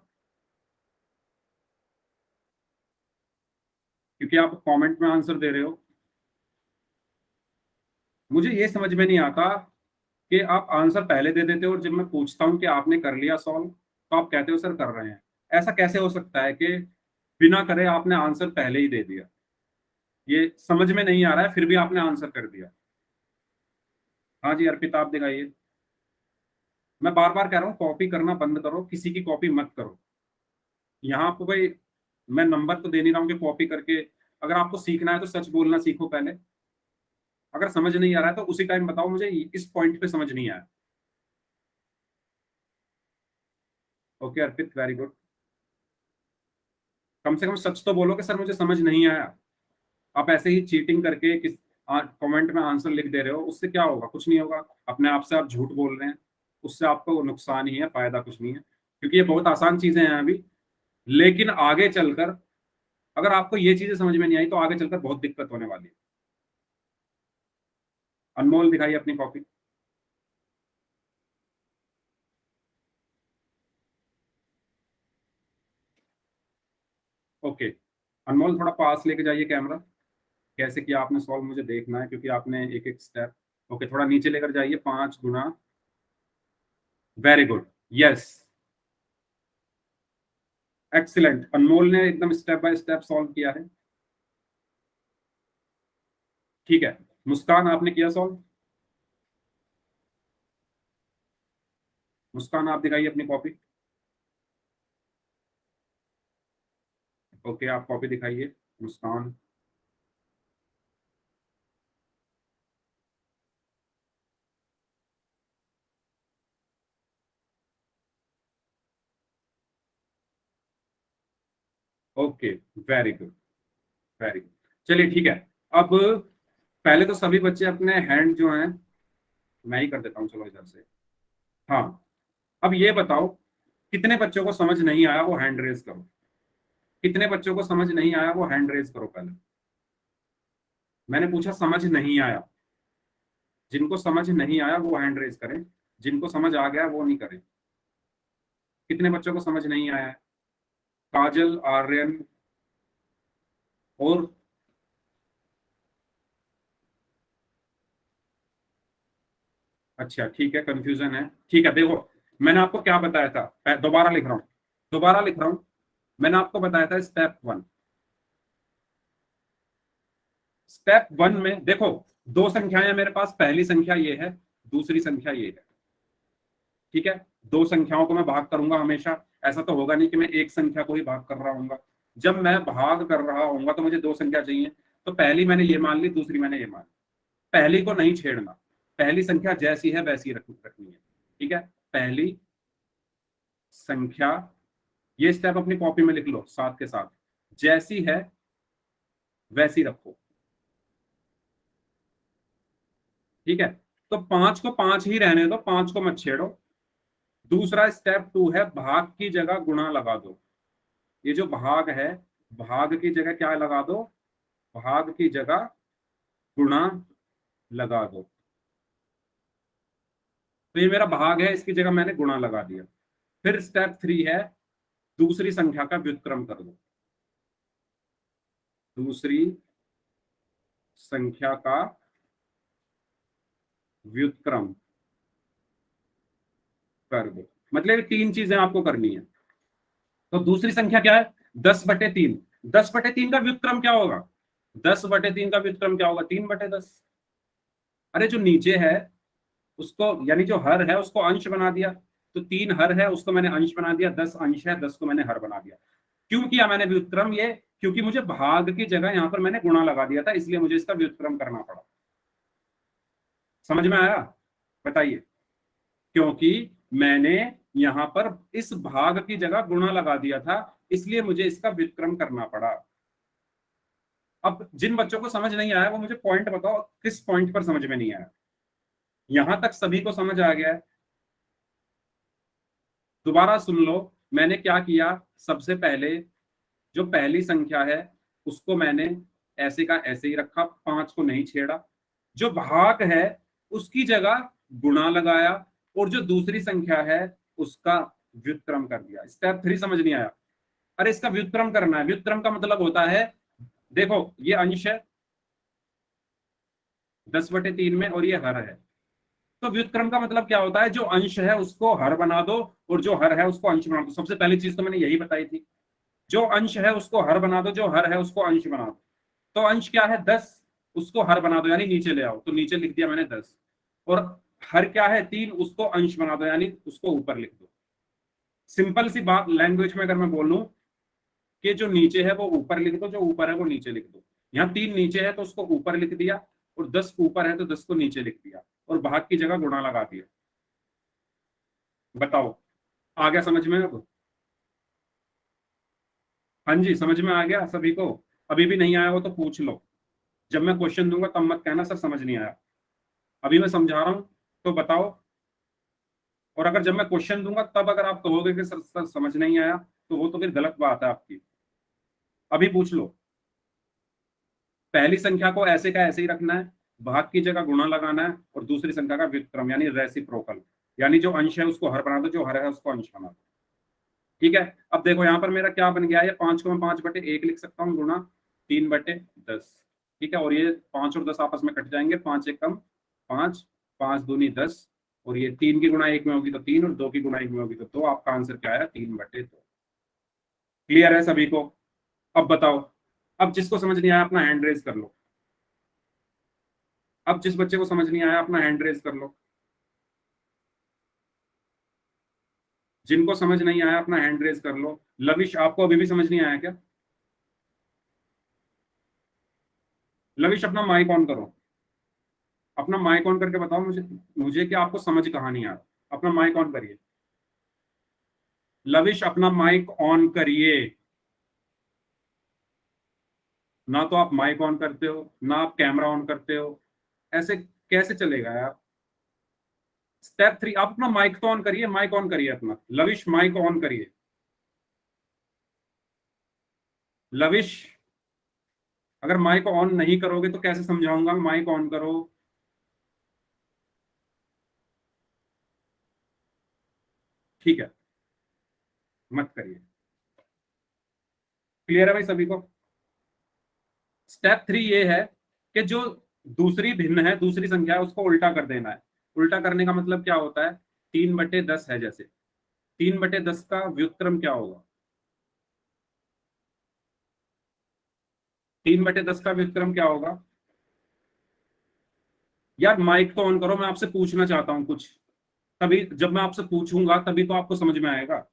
क्योंकि आप कमेंट में आंसर दे रहे हो। मुझे ये समझ में नहीं आता कि आप आंसर पहले दे देते हो, और जब मैं पूछता हूँ कि आपने कर लिया सॉल्व तो आप कहते हो सर कर रहे हैं। ऐसा कैसे हो सकता है कि बिना करे आपने आंसर पहले ही दे दिया? ये समझ में नहीं आ रहा है, फिर भी आपने आंसर कर दिया। हाँ जी अर्पिता, आप दिखाइए। मैं बार बार कह रहा हूँ कॉपी करना बंद करो, किसी की कॉपी मत करो। यहाँ आपको भाई मैं नंबर तो दे नहीं रहा हूँ कि कॉपी करके, अगर आपको सीखना है तो सच बोलना सीखो पहले। अगर समझ नहीं आ रहा है तो उसी टाइम बताओ मुझे इस पॉइंट पे समझ नहीं आया। ओके अर्पित, वेरी गुड। कम से कम सच तो बोलो कि सर मुझे समझ नहीं आया। आप ऐसे ही चीटिंग करके किस कमेंट में आंसर लिख दे रहे हो, उससे क्या होगा? कुछ नहीं होगा, अपने आप से आप झूठ बोल रहे हैं, उससे आपको नुकसान ही है, फायदा कुछ नहीं है। क्योंकि ये बहुत आसान चीजें हैं अभी, लेकिन आगे चलकर अगर आपको ये चीजें समझ में नहीं आई तो आगे चलकर बहुत दिक्कत होने वाली है। अनमोल दिखाइए अपनी कॉपी। ओके अनमोल, थोड़ा पास लेके जाइए कैमरा। कैसे किया आपने सॉल्व, मुझे देखना है, क्योंकि आपने एक एक स्टेप। ओके थोड़ा नीचे लेकर जाइए, 5 गुना, वेरी गुड, यस, एक्सीलेंट। अनमोल ने एकदम स्टेप बाय स्टेप सॉल्व किया है, ठीक है। मुस्कान, आपने किया सॉल्व? मुस्कान आप दिखाइए अपनी कॉपी। ओके आप कॉपी दिखाइए Muskan. Okay very good, very good. चलिए ठीक है। अब पहले तो सभी बच्चे अपने हैंड जो हैं, मैं ही कर देता हूँ चलो इधर से। हाँ, अब ये बताओ कितने बच्चों को समझ नहीं आया, वो हैंड रेज करो। कितने बच्चों को समझ नहीं आया वो हैंड रेज करो पहले। मैंने पूछा समझ नहीं आया, जिनको समझ नहीं आया वो हैंड रेज करें, जिनको समझ आ गया वो नहीं करें। कितने बच्चों को समझ नहीं आया है? काजल, आर्यन और अच्छा ठीक है, कंफ्यूजन है, ठीक है। देखो मैंने आपको क्या बताया था, दोबारा लिख रहा हूँ, दोबारा लिख रहा हूँ। मैंने आपको बताया था स्टेप 1, स्टेप 1 में देखो, दो संख्याएं हैं मेरे पास, पहली संख्या ये है, दूसरी संख्या ये है। ठीक है, दो संख्याओं को मैं भाग करूंगा हमेशा, ऐसा तो होगा नहीं कि मैं एक संख्या को ही भाग कर रहा हूँ। जब मैं भाग कर रहा हूँ तो मुझे दो संख्या चाहिए, तो पहली मैंने ये मान ली, दूसरी मैंने ये मान ली। पहली को नहीं छेड़ना, पहली संख्या जैसी है वैसी रखनी है। ठीक है, पहली संख्या, ये स्टेप अपनी कॉपी में लिख लो साथ के साथ, जैसी है वैसी रखो। ठीक है, तो 5 को 5 ही रहने दो, 5 को मत छेड़ो। दूसरा स्टेप 2 है, भाग की जगह गुणा लगा दो। ये जो भाग है, भाग की जगह क्या लगा दो, भाग की जगह गुणा लगा दो। तो ये मेरा भाग है, इसकी जगह मैंने गुणा लगा दिया। फिर स्टेप 3 है, दूसरी संख्या का व्युत्क्रम कर दो। दूसरी संख्या का व्युत्क्रम कर दो, मतलब ये तीन चीजें आपको करनी है। तो दूसरी संख्या क्या है, 10/3। 10/3 का व्युत्क्रम क्या होगा, 10/3 का व्युत्क्रम क्या होगा, 3/10। अरे जो नीचे है उसको, यानी जो हर है उसको अंश बना दिया, तो 3 हर है उसको मैंने अंश बना दिया, 10 अंश है 10 को मैंने हर बना दिया। क्यों किया मैंने व्युत्क्रम, ये क्योंकि मुझे भाग की जगह यहां पर मैंने गुणा लगा दिया था, इसलिए मुझे इसका व्युत्क्रम करना पड़ा। समझ में आया, बताइए। क्योंकि मैंने यहां पर इस भाग की जगह गुणा लगा दिया था, इसलिए मुझे इसका व्युत्क्रम करना पड़ा। अब जिन बच्चों को समझ नहीं आया वो मुझे पॉइंट बताओ, किस पॉइंट पर समझ में नहीं आया। यहां तक सभी को समझ आ गया है, दोबारा सुन लो। मैंने क्या किया, सबसे पहले जो पहली संख्या है उसको मैंने ऐसे का ऐसे ही रखा, 5 को नहीं छेड़ा। जो भाग है उसकी जगह गुणा लगाया, और जो दूसरी संख्या है उसका व्युत्क्रम कर दिया। स्टेप 3 समझ नहीं आया, अरे इसका व्युत्क्रम करना है। व्युत्क्रम का मतलब होता है, देखो ये अंश है 10/3 में और ये हर है, तो व्युत्क्रम का मतलब क्या होता है, जो अंश है उसको हर बना दो और जो हर है उसको अंश बना दो। सबसे पहली चीज तो मैंने यही बताई थी, जो अंश है उसको हर बना दो, जो हर है उसको अंश बना दो। तो अंश क्या है 10, उसको हर बना दो यानी नीचे ले आओ, तो नीचे लिख दिया मैंने 10। और हर क्या है 3, उसको अंश बना दो यानी उसको ऊपर लिख दो। सिंपल सी बात, लैंग्वेज में अगर मैं बोलूं कि जो नीचे है वो ऊपर लिख दो, जो ऊपर है वो नीचे लिख दो। यहाँ 3 नीचे है तो उसको ऊपर लिख दिया, और 10 ऊपर है तो 10 को नीचे लिख दिया, और भाग की जगह गुणा लगा दिया। बताओ आ गया समझ में अब? हाँ जी, समझ में आ गया सभी को? अभी भी नहीं आया हो तो पूछ लो, जब मैं क्वेश्चन दूंगा तब मत कहना सर समझ नहीं आया। अभी मैं समझा रहा हूं तो बताओ, और अगर जब मैं क्वेश्चन दूंगा तब अगर आप कहोगे कि सर समझ नहीं आया, तो वो तो फिर गलत बात है आपकी। अभी पूछ लो। पहली संख्या को ऐसे का ऐसे ही रखना है, भाग की जगह गुणा लगाना है, और दूसरी संख्या का व्युत्क्रम यानी रेसिप्रोकल, यानी जो अंश है उसको हर बना दो, जो हर है उसको अंश बना दो। ठीक है, अब देखो यहाँ पर मेरा क्या बन गया है, 5 को मैं 5/1 लिख सकता हूँ, गुणा 3/10। ठीक है, और ये 5 और 10 आपस में कट जाएंगे, 5 एक कम 5, 5 दूनी 10, और ये 3 की गुणा 1 में होगी तो 3, और 2 की गुणा 1 में होगी तो 2। आपका आंसर क्या आया, 3/2। क्लियर है सभी को? अब बताओ, अब जिसको समझ नहीं आया अपना हैंड रेज कर लो। अब जिस बच्चे को समझ नहीं आया अपना हैंड रेज कर लो। जिनको समझ नहीं आया अपना हैंड रेज कर लो। लविश, आपको अभी भी समझ नहीं आया क्या? लविश अपना माइक ऑन करो, अपना माइक ऑन करके बताओ मुझे, मुझे कि आपको समझ कहाँ नहीं आ रहा। अपना माइक ऑन करिए, लविश अपना माइक ऑन करिए। ना तो आप माइक ऑन करते हो, ना आप कैमरा ऑन करते हो, ऐसे कैसे चलेगा यार? स्टेप 3, आप अपना माइक तो ऑन करिए, माइक ऑन करिए अपना। लविश माइक ऑन करिए। लविश, अगर माइक ऑन नहीं करोगे तो कैसे समझाऊंगा? माइक ऑन करो। ठीक है, मत करिए। क्लियर है भाई सभी को? स्टेप 3 ये है कि जो दूसरी भिन्न है, दूसरी संख्या है, उसको उल्टा कर देना है। उल्टा करने का मतलब क्या होता है, 3/10 है, जैसे 3/10 का व्युत्क्रम क्या होगा, 3/10 का व्युत्क्रम क्या होगा, यार माइक तो ऑन करो, मैं आपसे पूछना चाहता हूँ कुछ। तभी जब मैं आपसे पूछूंगा तभी तो आपको समझ में आएगा।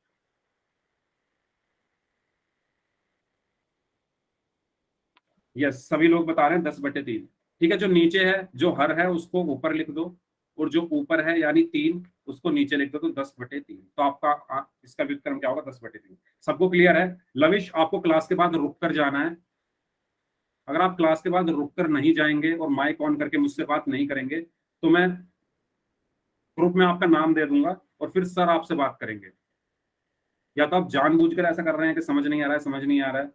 यस, सभी लोग बता रहे हैं 10/3। ठीक है, जो नीचे है, जो हर है उसको ऊपर लिख दो, और जो ऊपर है यानी 3 उसको नीचे लिख दो, तो 10/3। तो आपका इसका व्युत्क्रम क्या होगा? 10/3। सबको क्लियर है? लविश, आपको क्लास के बाद रुक कर जाना है। अगर आप क्लास के बाद रुक कर नहीं जाएंगे और माइक ऑन करके मुझसे बात नहीं करेंगे, तो मैं ग्रुप में आपका नाम दे दूंगा और फिर सर आपसे बात करेंगे। या तो आप जानबूझकर ऐसा कर रहे हैं कि समझ नहीं आ रहा है, समझ नहीं आ रहा है।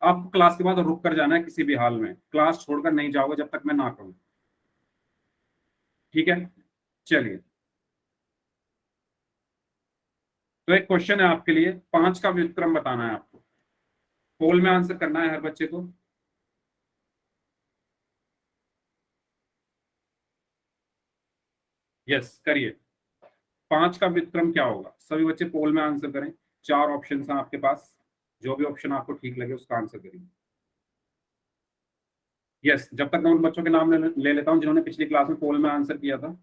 आपको क्लास के बाद रुक कर जाना है, किसी भी हाल में क्लास छोड़कर नहीं जाओगे जब तक मैं ना कहूं। ठीक है, चलिए। तो एक क्वेश्चन है आपके लिए, 5 का व्युत्क्रम बताना है आपको। पोल में आंसर करना है हर बच्चे को। यस, करिए। 5 का व्युत्क्रम क्या होगा? सभी बच्चे पोल में आंसर करें। 4 ऑप्शन हैं आपके पास, जो भी ऑप्शन आपको ठीक लगे उसका आंसर करिए। यस, जब तक मैं उन बच्चों के नाम ले लेता हूं जिन्होंने पिछली क्लास में पोल में आंसर किया था।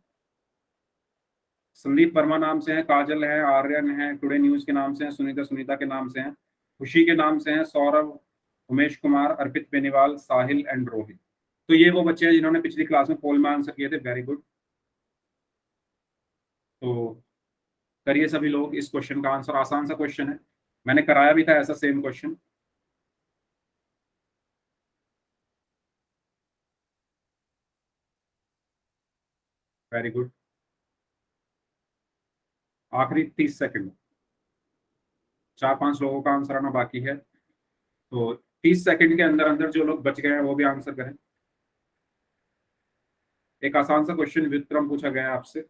संदीप वर्मा नाम से है, काजल है, आर्यन है, टुडे न्यूज के नाम से है, सुनीता सुनीता के नाम से है, खुशी के नाम से है, सौरभ, उमेश कुमार, अर्पित बेनीवाल, साहिल एंड रोहित। तो ये वो बच्चे हैं जिन्होंने पिछली क्लास में पोल में आंसर किए थे। Very good. तो करिए सभी लोग इस क्वेश्चन का आंसर। आसान सा क्वेश्चन है, मैंने कराया भी था ऐसा सेम क्वेश्चन। Very good. आखिरी 30 सेकंड। 4-5 लोगों का आंसर आना बाकी है, तो 30 सेकंड के अंदर अंदर जो लोग बच गए हैं वो भी आंसर करें। एक आसान सा क्वेश्चन व्युत्क्रम पूछा गया है आपसे।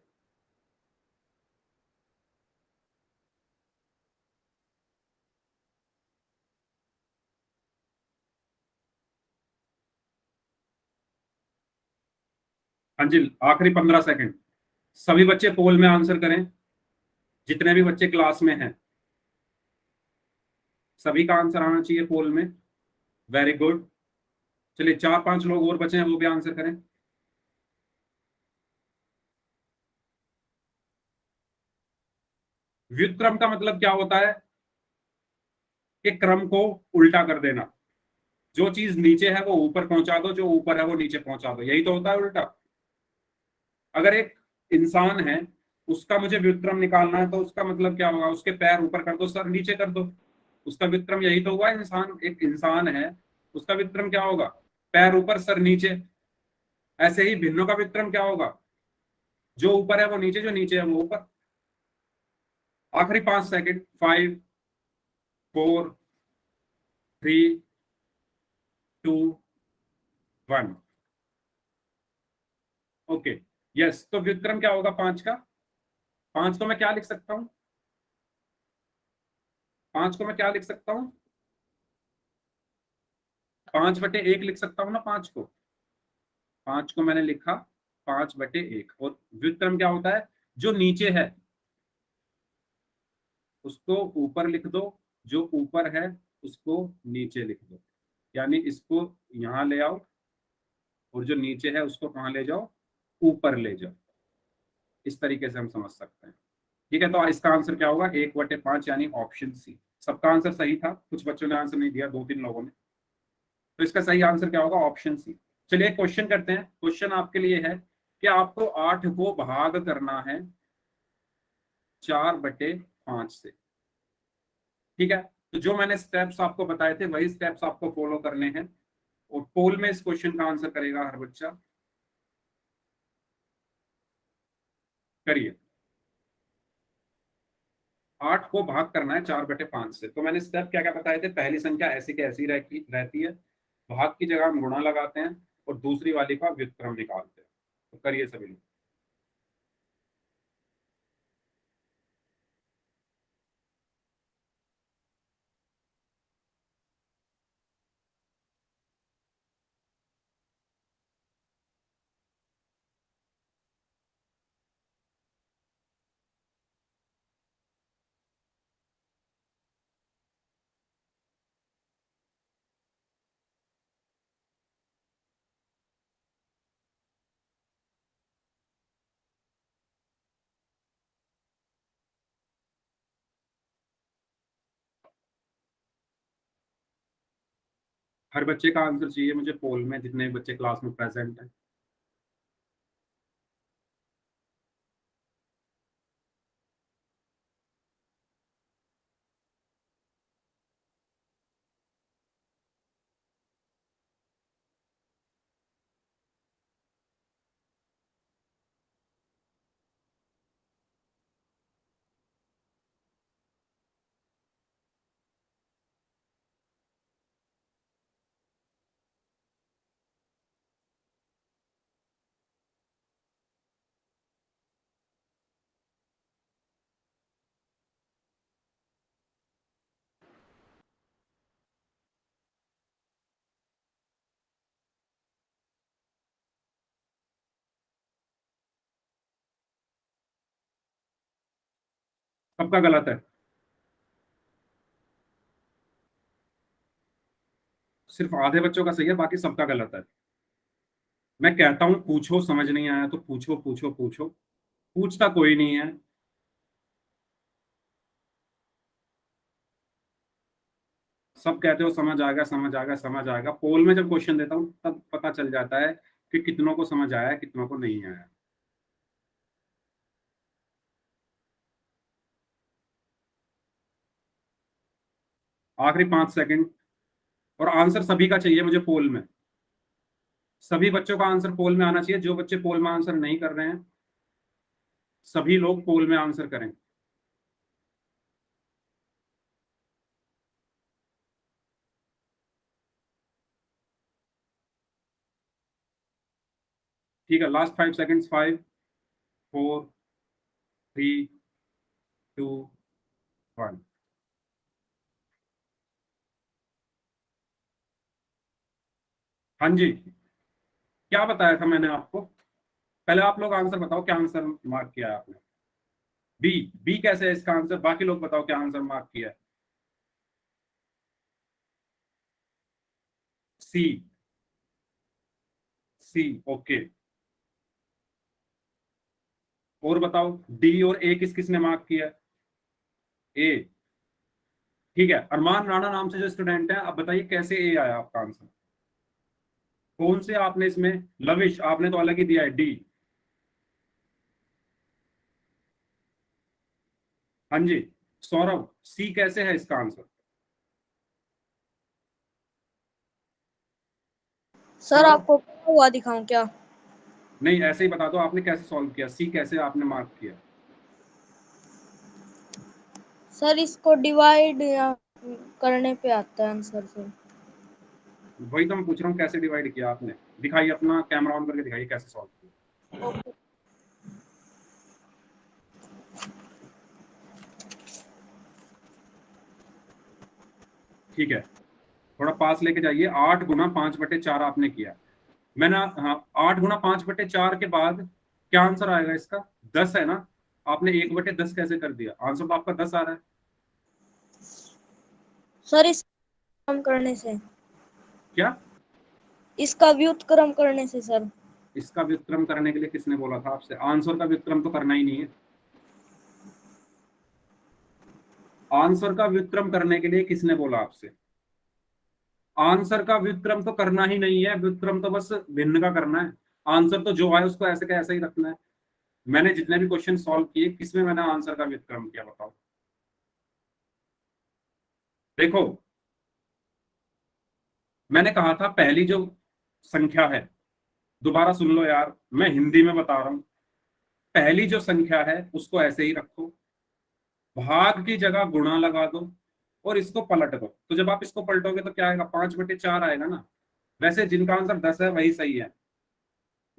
हाँ जी, आखिरी 15 सेकंड। सभी बच्चे पोल में आंसर करें, जितने भी बच्चे क्लास में हैं सभी का आंसर आना चाहिए पोल में। Very good. चलिए, 4-5 लोग और बचे हैं, वो भी आंसर करें। व्युत्क्रम का मतलब क्या होता है? कि क्रम को उल्टा कर देना। जो चीज नीचे है वो ऊपर पहुंचा दो, जो ऊपर है वो नीचे पहुंचा दो, यही तो होता है उल्टा। अगर एक इंसान है, उसका मुझे व्युत्क्रम निकालना है, तो उसका मतलब क्या होगा? उसके पैर ऊपर कर दो, सर नीचे कर दो। उसका व्युत्क्रम यही तो हुआ। इंसान, एक इंसान है, उसका व्युत्क्रम क्या होगा? पैर ऊपर सर नीचे। ऐसे ही भिन्नों का व्युत्क्रम क्या होगा? जो ऊपर है वो नीचे, जो नीचे है वो ऊपर। आखिरी 5 सेकंड। 5, 4, 3, 2, 1। ओके। यस, तो व्युत्क्रम क्या होगा 5 का? 5 को मैं क्या लिख सकता हूँ? 5 को मैं क्या लिख सकता हूँ? 5/1 लिख सकता हूँ ना 5 को। 5 को मैंने लिखा 5/1। और व्युत्क्रम क्या होता है? जो नीचे है उसको ऊपर लिख दो, जो ऊपर है उसको नीचे लिख दो। यानी इसको यहां ले आओ, और जो नीचे है उसको कहां ले जाओ? ऊपर ले जाओ। इस तरीके से हम समझ सकते हैं। ठीक है, तो इसका आंसर क्या होगा? 1/5 यानी ऑप्शन सी। सबका आंसर सही था, कुछ बच्चों ने आंसर नहीं दिया, 2-3 लोगों ने। तो इसका सही आंसर क्या होगा? Option C. चलिए एक क्वेश्चन करते हैं। क्वेश्चन आपके लिए है कि आपको 8 को भाग करना है 4/5 से। ठीक है, तो जो मैंने स्टेप्स आपको बताए थे वही स्टेप्स आपको फॉलो करने हैं। और पोल में इस क्वेश्चन का आंसर करेगा हर बच्चा। करिए। 8 को भाग करना है 4/5 से, तो मैंने स्टेप क्या क्या बताए थे? पहली संख्या ऐसी की ऐसी रहती है, भाग की जगह हम गुणा लगाते हैं, और दूसरी वाली का व्युत्क्रम निकालते हैं। तो करिए सभी लोग। हर बच्चे का आंसर चाहिए मुझे पोल में, जितने भी बच्चे क्लास में प्रेजेंट हैं। सबका गलत है, सिर्फ आधे बच्चों का सही है, बाकी सबका गलत है। मैं कहता हूं पूछो, समझ नहीं आया तो पूछो पूछो पूछो, पूछता कोई नहीं है। सब कहते हो समझ आएगा समझ आएगा समझ आएगा, पोल में जब क्वेश्चन देता हूँ तब पता चल जाता है कि कितनों को समझ आया कितनों को नहीं आया। आखिरी 5 सेकंड, और आंसर सभी का चाहिए मुझे पोल में। सभी बच्चों का आंसर पोल में आना चाहिए। जो बच्चे पोल में आंसर नहीं कर रहे हैं, सभी लोग पोल में आंसर करें। ठीक है, लास्ट 5 सेकंड्स। 5 4 3 2 1। हाँ जी, क्या बताया था मैंने आपको? पहले आप लोग आंसर बताओ, क्या आंसर मार्क किया है आपने? बी। बी कैसे है इसका आंसर? बाकी लोग बताओ क्या आंसर मार्क किया है? सी। सी, ओके। और बताओ डी और ए किस किसने मार्क किया है? ए। ठीक है, अरमान राणा नाम से जो स्टूडेंट है, अब बताइए कैसे ए आया आपका आंसर? कौन से आपने इसमें? लविश, आपने तो अलग ही दिया है डी। हाँ जी। सौरभ, सी कैसे है इसका आंसर? सर सौरभ, आपको क्या हुआ दिखाऊं क्या? नहीं ऐसे ही बता दो आपने कैसे सॉल्व किया, सी कैसे आपने मार्क किया? सर इसको डिवाइड या करने पे आता है आंसर सर। वही तो मैं पूछ रहा हूँ, कैसे डिवाइड किया आपने? दिखाइए, अपना कैमरा ऑन करके दिखाइए कैसे सॉल्व किया। ओके। ठीक है, थोड़ा पास लेके जाइए। 8 × 5/4 आपने किया। मैंने, हाँ, 8 × 5/4 के बाद क्या आंसर आएगा इसका? 10 है ना? आपने 1/10 कैसे कर दिया? आंसर तो आपका 10 आ रहा है। सर इस कम करने से, क्या? इसका व्युत्क्रम करने से सर। इसका व्युत्क्रम करने के लिए किसने बोला था आपसे? आंसर का व्युत्क्रम तो करना ही नहीं है। आंसर का व्युत्क्रम करने के लिए किसने बोला आपसे? आंसर का व्युत्क्रम तो करना ही नहीं है, व्युत्क्रम तो बस भिन्न का करना है। आंसर तो जो आए उसको ऐसे का ऐसा ही रखना है। मैंने जितने भी क्वेश्चन सॉल्व किए, किसमें मैंने आंसर का व्युत्क्रम किया बताओ? देखो, मैंने कहा था पहली जो संख्या है, दोबारा सुन लो यार, मैं हिंदी में बता रहा हूं। पहली जो संख्या है उसको ऐसे ही रखो, भाग की जगह गुणा लगा दो, और इसको पलट दो। तो जब आप इसको पलटोगे तो क्या आएगा? 5/4 आएगा ना। वैसे जिनका आंसर 10 है वही सही है।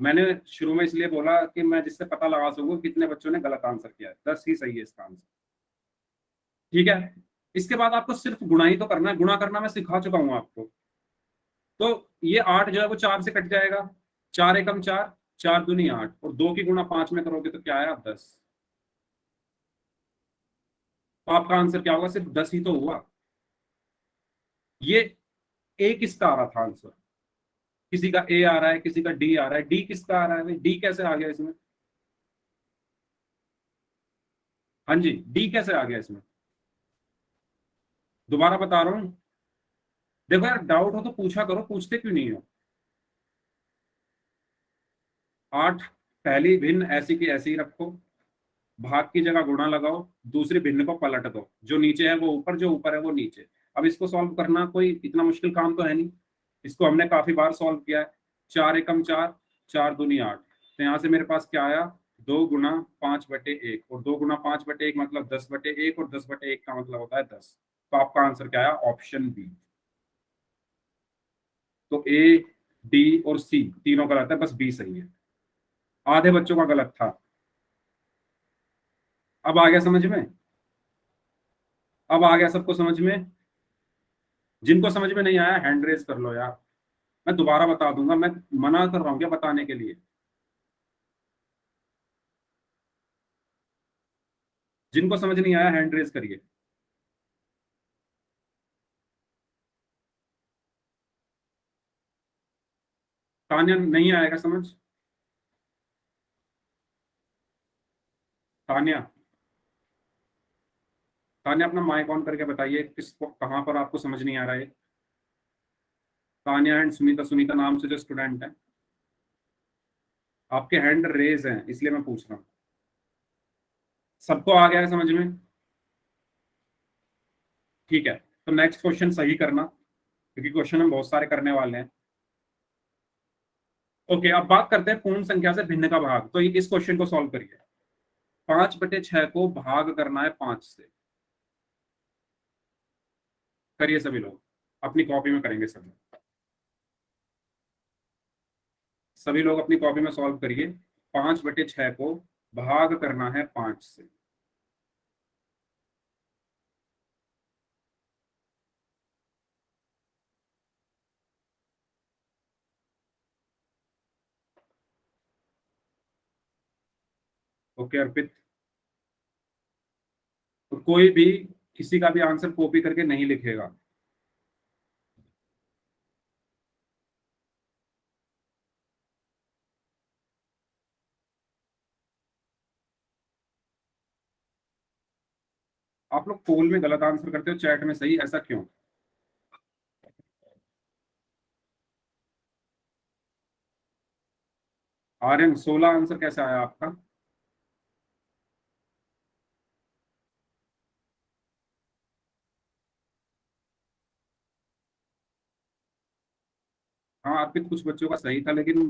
मैंने शुरू में इसलिए बोला कि मैं जिससे पता लगा सकूं कितने बच्चों ने गलत आंसर किया है। 10 ही सही है इसका आंसर। ठीक है, इसके बाद आपको सिर्फ गुणा ही तो करना है। गुणा करना मैं सिखा चुका हूं आपको। तो ये 8 जो है वो 4 से कट जाएगा। 4 × 1 = 4, 4 दूनी 8, और 2 की गुणा 5 में करोगे तो क्या आया? 10। तो आपका आंसर क्या होगा? सिर्फ 10 ही तो हुआ। ये ए किसका आ रहा था आंसर? किसी का ए आ रहा है, किसी का डी आ रहा है। डी किसका आ रहा है भाई? डी कैसे आ गया इसमें? हाँ जी, डी कैसे आ गया इसमें? दोबारा बता रहा हूं, देखो यार, डाउट हो तो पूछा करो, पूछते क्यों नहीं हो। 8 पहली भिन्न ऐसी की ऐसी ही रखो, भाग की जगह गुणा लगाओ, दूसरी भिन्न को पलट दो, जो नीचे है वो ऊपर, जो ऊपर है वो नीचे। अब इसको सॉल्व करना कोई इतना मुश्किल काम तो है नहीं, इसको हमने काफी बार सॉल्व किया है। 4 एकम 4, 4 दूनी 8, तो यहाँ से मेरे पास क्या आया, 2 गुना 5/1, और 2 गुना 5/1 मतलब 10/1, और 10/1 का मतलब होता है 10। तो आपका आंसर क्या आया, ऑप्शन बी। तो ए, डी और सी तीनों गलत है, बस बी सही है। आधे बच्चों का गलत था। अब आ गया समझ में, अब आ गया सबको समझ में। जिनको समझ में नहीं आया हैंड रेज कर लो यार, मैं दोबारा बता दूंगा, मैं मना कर रहा हूँ क्या बताने के लिए। जिनको समझ नहीं आया हैंड रेज करिए। तान्या नहीं आएगा समझ, तान्या, तान्या अपना माइक ऑन करके बताइए किसको कहाँ पर आपको समझ नहीं आ रहा है। तान्या एंड सुनीता, सुनीता नाम से जो स्टूडेंट है, आपके हैंड रेज हैं इसलिए मैं पूछ रहा हूँ। सबको आ गया है समझ में, ठीक है। तो नेक्स्ट क्वेश्चन सही करना, क्योंकि क्वेश्चन हम बहुत सारे करने वाले हैं। ओके, अब बात करते हैं पूर्ण संख्या से भिन्न का भाग। तो इस क्वेश्चन को सॉल्व करिए। 5/6 को भाग करना है 5 से। करिए सभी लोग, अपनी कॉपी में करेंगे सभी। सभी लोग अपनी कॉपी में सॉल्व करिए। 5/6 को भाग करना है 5 से। ओके अर्पित, तो कोई भी किसी का भी आंसर कॉपी करके नहीं लिखेगा। आप लोग पोल में गलत आंसर करते हो, चैट में सही, ऐसा क्यों। आर्यन 16 आंसर कैसे आया आपका। हाँ अर्पित, कुछ बच्चों का सही था लेकिन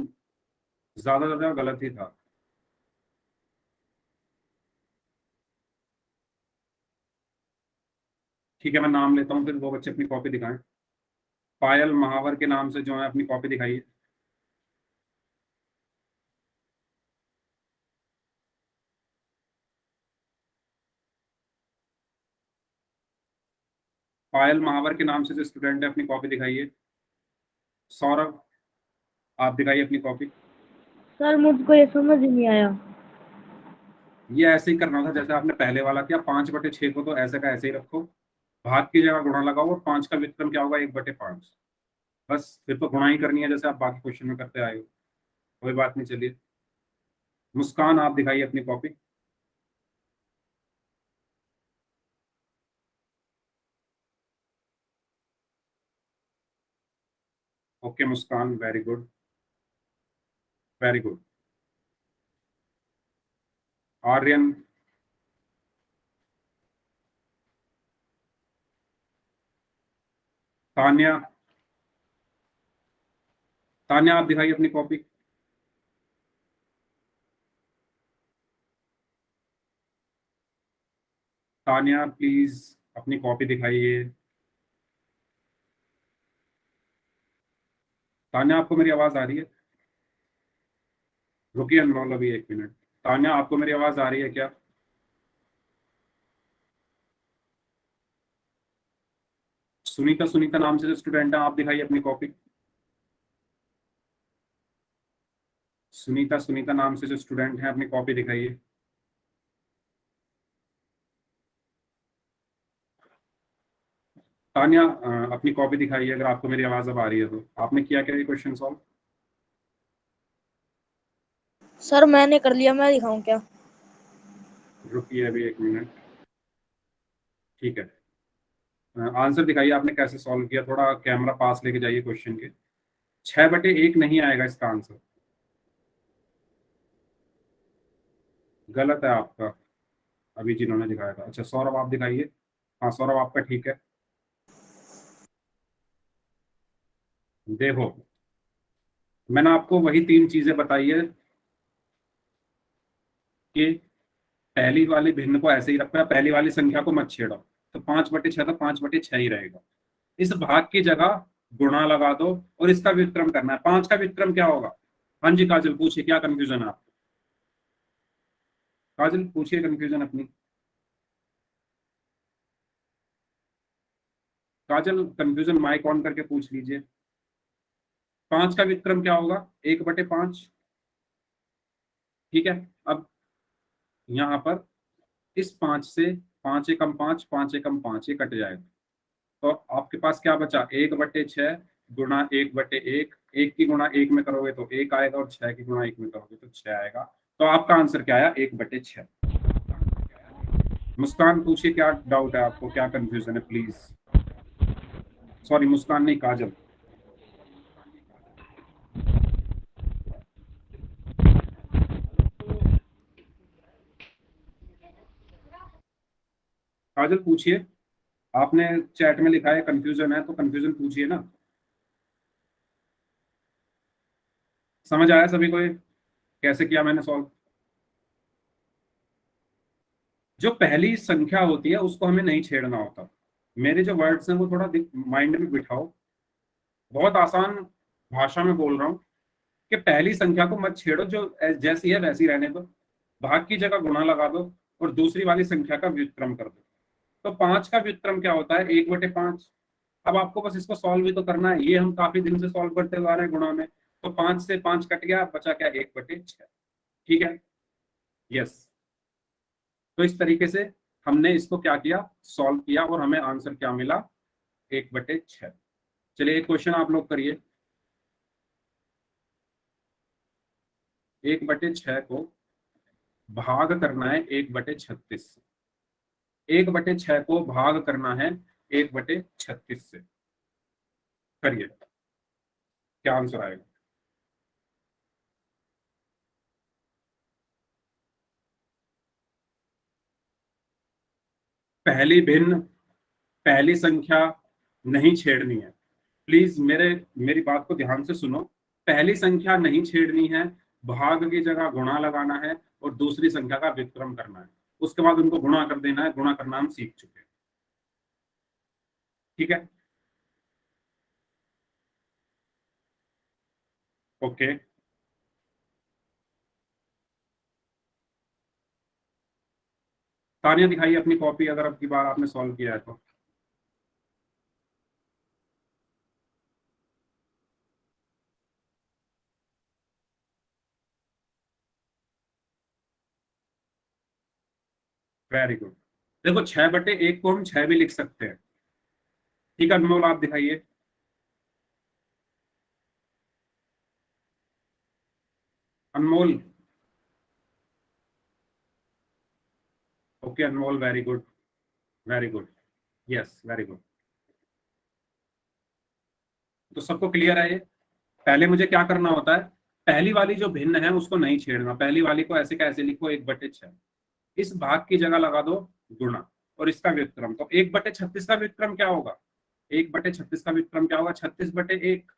ज्यादा गलत ही था। ठीक है, मैं नाम लेता हूँ, फिर वो बच्चे अपनी कॉपी दिखाएं। पायल महावर के नाम से जो है अपनी कॉपी दिखाइए। पायल महावर के नाम से जो स्टूडेंट है अपनी कॉपी दिखाइए। सौरभ, आप दिखाइए अपनी कॉपी। सर मुझको ये समझ नहीं आया। ये ऐसे ही करना था जैसे आपने पहले वाला किया। 5/6 को तो ऐसे का ऐसे ही रखो, भाग की जगह गुणा लगाओ, और 5 का व्युत्क्रम क्या होगा, 1/5। बस फिर तो गुणा ही करनी है जैसे आप बाकी क्वेश्चन में करते आए हो। कोई बात नहीं, चलिए। मुस्कान, आप दिखाइए अपनी copy. Okay Muskan, very good, very good. Aryan, Tanya, Tanya आप दिखाइए अपनी कॉपी। तान्या प्लीज अपनी कॉपी दिखाइए। तान्या, आपको मेरी आवाज आ रही है। रुकिए अनमोल, अभी 1 मिनट। तान्या, आपको मेरी आवाज आ रही है क्या। सुनीता, सुनीता नाम से जो स्टूडेंट है, आप दिखाइए अपनी कॉपी। सुनीता, सुनीता नाम से जो स्टूडेंट है अपनी कॉपी दिखाइए। तान्या अपनी कॉपी दिखाइए, अगर आपको मेरी आवाज अब आ रही है तो। आपने किया क्या ये क्वेश्चन सॉल्व। सर मैंने कर लिया, मैं दिखाऊं क्या। रुकिए अभी 1 मिनट, ठीक है। आंसर दिखाइए आपने कैसे सॉल्व किया, थोड़ा कैमरा पास लेके जाइए क्वेश्चन के। 6/1 नहीं आएगा इसका आंसर, गलत है आपका। अभी जिन्होंने दिखाया था, अच्छा सौरभ आप दिखाइए। हाँ सौरभ आपका ठीक है। देखो मैंने आपको वही 3 चीजें बताई है कि पहली वाली भिन्न को ऐसे ही रखना है, पहली वाली संख्या को मत छेड़ो। तो 5/6 तो 5/6 ही रहेगा। इस भाग की जगह गुणा लगा दो और इसका व्युत्क्रम करना है। 5 का व्युत्क्रम क्या होगा? हाँ जी काजल पूछिए, क्या कंफ्यूजन है आप? काजल पूछिए कंफ्यूजन अपनी। काजल कंफ्यूजन माइक ऑन करके पूछ लीजिए। 5 का व्युत्क्रम क्या होगा? 1/5। ठीक है। अब यहाँ पर इस 5 से 5 एकम 5, 5 एकम 5, ये कट जाएगा। तो आपके पास क्या बचा? 1/6 गुणा 1/1। 1 की गुणा 1 में करोगे तो 1 आएगा और 6 की गुणा 1 में करोगे तो 6 आएगा। तो आपका आंसर क्या आया? 1/6। मुस्कान पूछिए, क्या डाउट है आपको, क्या कंफ्यूजन है प्लीज? सॉरी मुस्कान नहीं, काजल। काजल पूछिए, आपने चैट में लिखा है कंफ्यूजन है, तो कंफ्यूजन पूछिए ना। समझ आया सभी को ये कैसे किया मैंने सॉल्व? जो पहली संख्या होती है उसको हमें नहीं छेड़ना होता। मेरे जो वर्ड्स हैं वो थोड़ा माइंड में बिठाओ। बहुत आसान भाषा में बोल रहा हूँ कि पहली संख्या को मत छेड़ो, जो जैसी है वैसी रहने दो। भाग की जगह गुणा लगा दो और दूसरी वाली संख्या का व्युत्क्रम कर दो। तो 5 का व्युत्क्रम क्या होता है? 1/5। अब आपको बस इसको सॉल्व भी तो करना है, ये हम काफी दिन से सॉल्व करते हुए आ रहे हैं गुणा में। तो 5 से 5 कट गया, बचा क्या? 1/6। ठीक है। यस। तो इस तरीके से हमने इसको क्या किया? सॉल्व किया और हमें आंसर क्या मिला? 1/6। चलिए एक क्वेश्चन आप लोग करिए। 1/6 को भाग करना है 1/36 से। 1/6 को भाग करना है 1/36 से। करिए, क्या आंसर आएगा? पहली भिन्न, पहली संख्या नहीं छेड़नी है। प्लीज मेरी बात को ध्यान से सुनो। पहली संख्या नहीं छेड़नी है, भाग की जगह गुणा लगाना है और दूसरी संख्या का व्युत्क्रम करना है। उसके बाद उनको गुणा कर देना है। गुणा करना हम सीख चुके हैं। ठीक है। ओके। तानिया दिखाइए अपनी कॉपी, अगर अब की बार आपने सॉल्व किया है तो। Very good. देखो 6/1 को हम 6 भी लिख सकते हैं। ठीक है अनमोल आप दिखाइए। Anmol. Okay Anmol, very good. Very good. Yes very good. तो सबको क्लियर है ये? पहले मुझे क्या करना होता है? पहली वाली जो भिन्न है उसको नहीं छेड़ना। पहली वाली को ऐसे कैसे लिखो? 1/6। इस भाग की जगह लगा दो गुणा और इसका व्युत्क्रम। तो 1/36 का व्युत्क्रम क्या होगा? 1/36 का व्युत्क्रम क्या होगा? 36/1।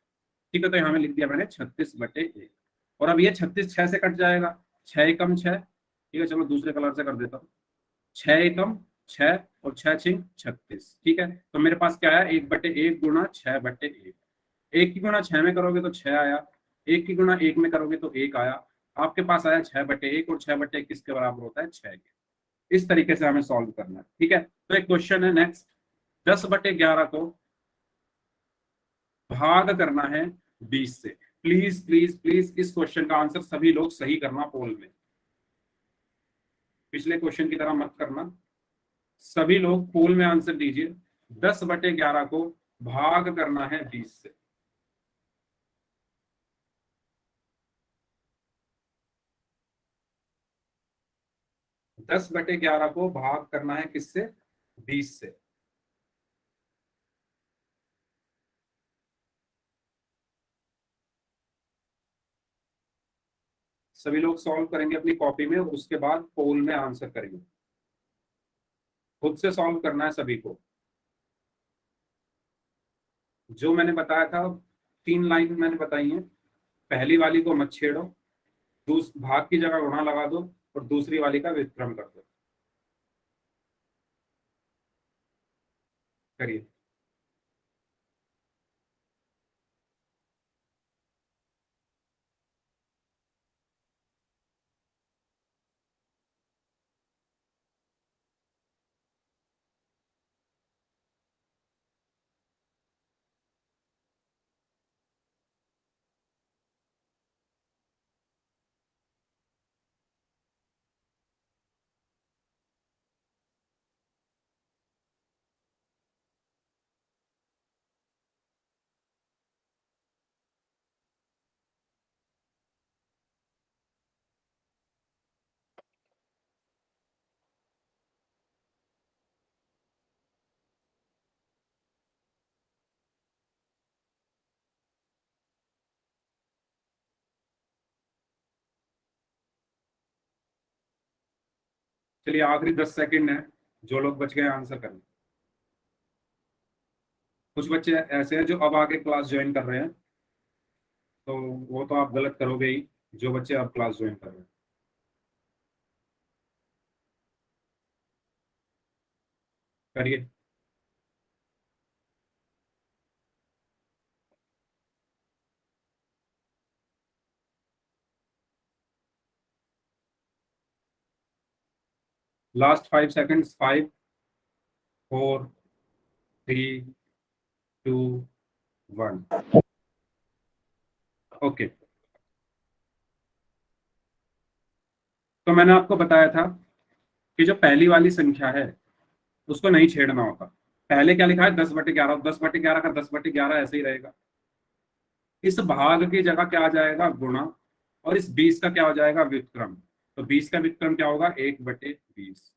ठीक है, तो यहाँ में लिख दिया मैंने 36/1। और अब ये 36 6 से कट जाएगा। 6 एकम 6। ठीक है, चलो दूसरे कलर से कर देता हूँ। 6 एकम 6 और 6 छिंग 36। ठीक है, तो मेरे पास क्या है? 1/1 गुणा 6/1। एक की गुणा 6 में करोगे तो 6 आया। एक की गुणा 1 में करोगे तो 1 आया। आपके पास आया 6/1 और 6/1 किसके बराबर होता है? 6 के। इस तरीके से हमें सॉल्व करना है। ठीक है, तो एक क्वेश्चन है नेक्स्ट। 10/11 को भाग करना है 20 से। प्लीज प्लीज प्लीज इस क्वेश्चन का आंसर सभी लोग सही करना पोल में। पिछले क्वेश्चन की तरह मत करना। सभी लोग पोल में आंसर दीजिए। 10/11 को भाग करना है 20 से। 10/11 को भाग करना है किससे? 20 से। सभी लोग सॉल्व करेंगे अपनी कॉपी में, उसके बाद पोल में आंसर करेंगे। खुद से सॉल्व करना है सभी को। जो मैंने बताया था 3 लाइन मैंने बताई है, पहली वाली को मत छेड़ो, भाग की जगह गुणा लगा दो और दूसरी वाली का व्युत्क्रम कर दो। करिए। चलिए आखिरी 10 सेकंड है, जो लोग बच गए आंसर करें। कुछ बच्चे ऐसे हैं जो अब आके क्लास ज्वाइन कर रहे हैं, तो वो तो आप गलत करोगे ही, जो बच्चे अब क्लास ज्वाइन कर रहे हैं। करिए। Last 5 seconds, 5, 4, 3, 2, 1। ओके। तो मैंने आपको बताया था कि जो पहली वाली संख्या है उसको नहीं छेड़ना होता। पहले क्या लिखा है, 10/11, 10/11 का 10/11 ऐसे ही रहेगा। इस भाग की जगह क्या आ जाएगा, गुणा, और इस 20 का क्या हो जाएगा, व्युत्क्रम। तो 20 का व्युत्क्रम क्या होगा, 1/20।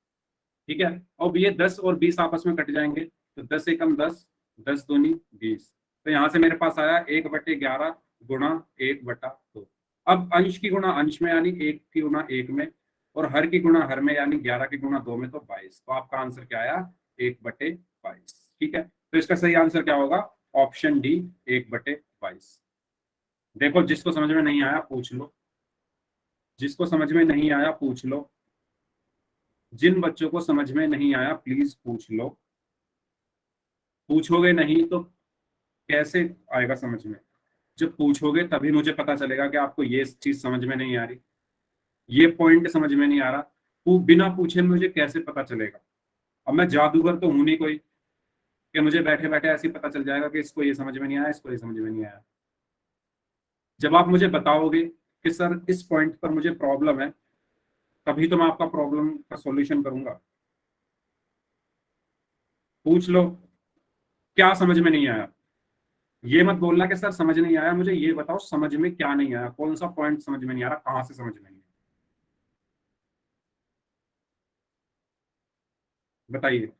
ठीक है। और ये 10 और 20 आपस में कट जाएंगे, तो 10 एकम 10, 10 दूनी 20। तो यहां से मेरे पास आया 1/11 गुणा 1/2। अब अंश की गुणा अंश में यानी 1 की गुणा 1 में, और हर की गुणा हर में यानी 11 की गुणा 2 में, तो 22। तो आपका आंसर क्या आया, 1/22। ठीक है। तो इसका सही आंसर क्या होगा, ऑप्शन डी, 1/22। देखो जिसको समझ में नहीं आया पूछ लो, जिसको समझ में नहीं आया पूछ लो, जिन बच्चों को समझ में नहीं आया प्लीज पूछ लो। पूछोगे नहीं तो कैसे आएगा समझ में। जब पूछोगे तभी मुझे पता चलेगा कि आपको ये चीज समझ में नहीं आ रही, ये पॉइंट समझ में नहीं आ रहा। वो बिना पूछे मुझे कैसे पता चलेगा। अब मैं जादूगर तो हूं नहीं कोई कि मुझे बैठे बैठे ऐसे ही पता चल जाएगा कि इसको ये समझ में नहीं आया, इसको ये समझ में नहीं आया। जब आप मुझे बताओगे कि सर इस पॉइंट पर मुझे प्रॉब्लम है, तभी तो मैं आपका प्रॉब्लम का सॉल्यूशन करूंगा। पूछ लो क्या समझ में नहीं आया। ये मत बोलना कि सर समझ नहीं आया, मुझे ये बताओ समझ में क्या नहीं आया, कौन सा पॉइंट समझ में नहीं आ रहा, कहां से समझ में नहीं आया, बताइए।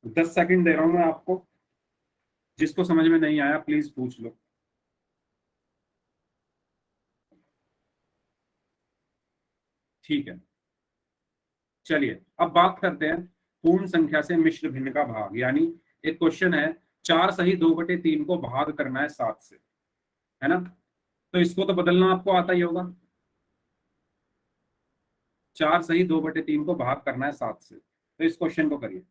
10 सेकंड दे रहा हूं मैं आपको, जिसको समझ में नहीं आया प्लीज पूछ लो। ठीक है। चलिए अब बात करते हैं पूर्ण संख्या से मिश्र भिन्न का भाग, यानी एक क्वेश्चन है, 4 सही 2/3 को भाग करना है 7 से, है ना। तो इसको तो बदलना आपको आता ही होगा। 4 सही 2/3 को भाग करना है 7 से, तो इस क्वेश्चन को करिए।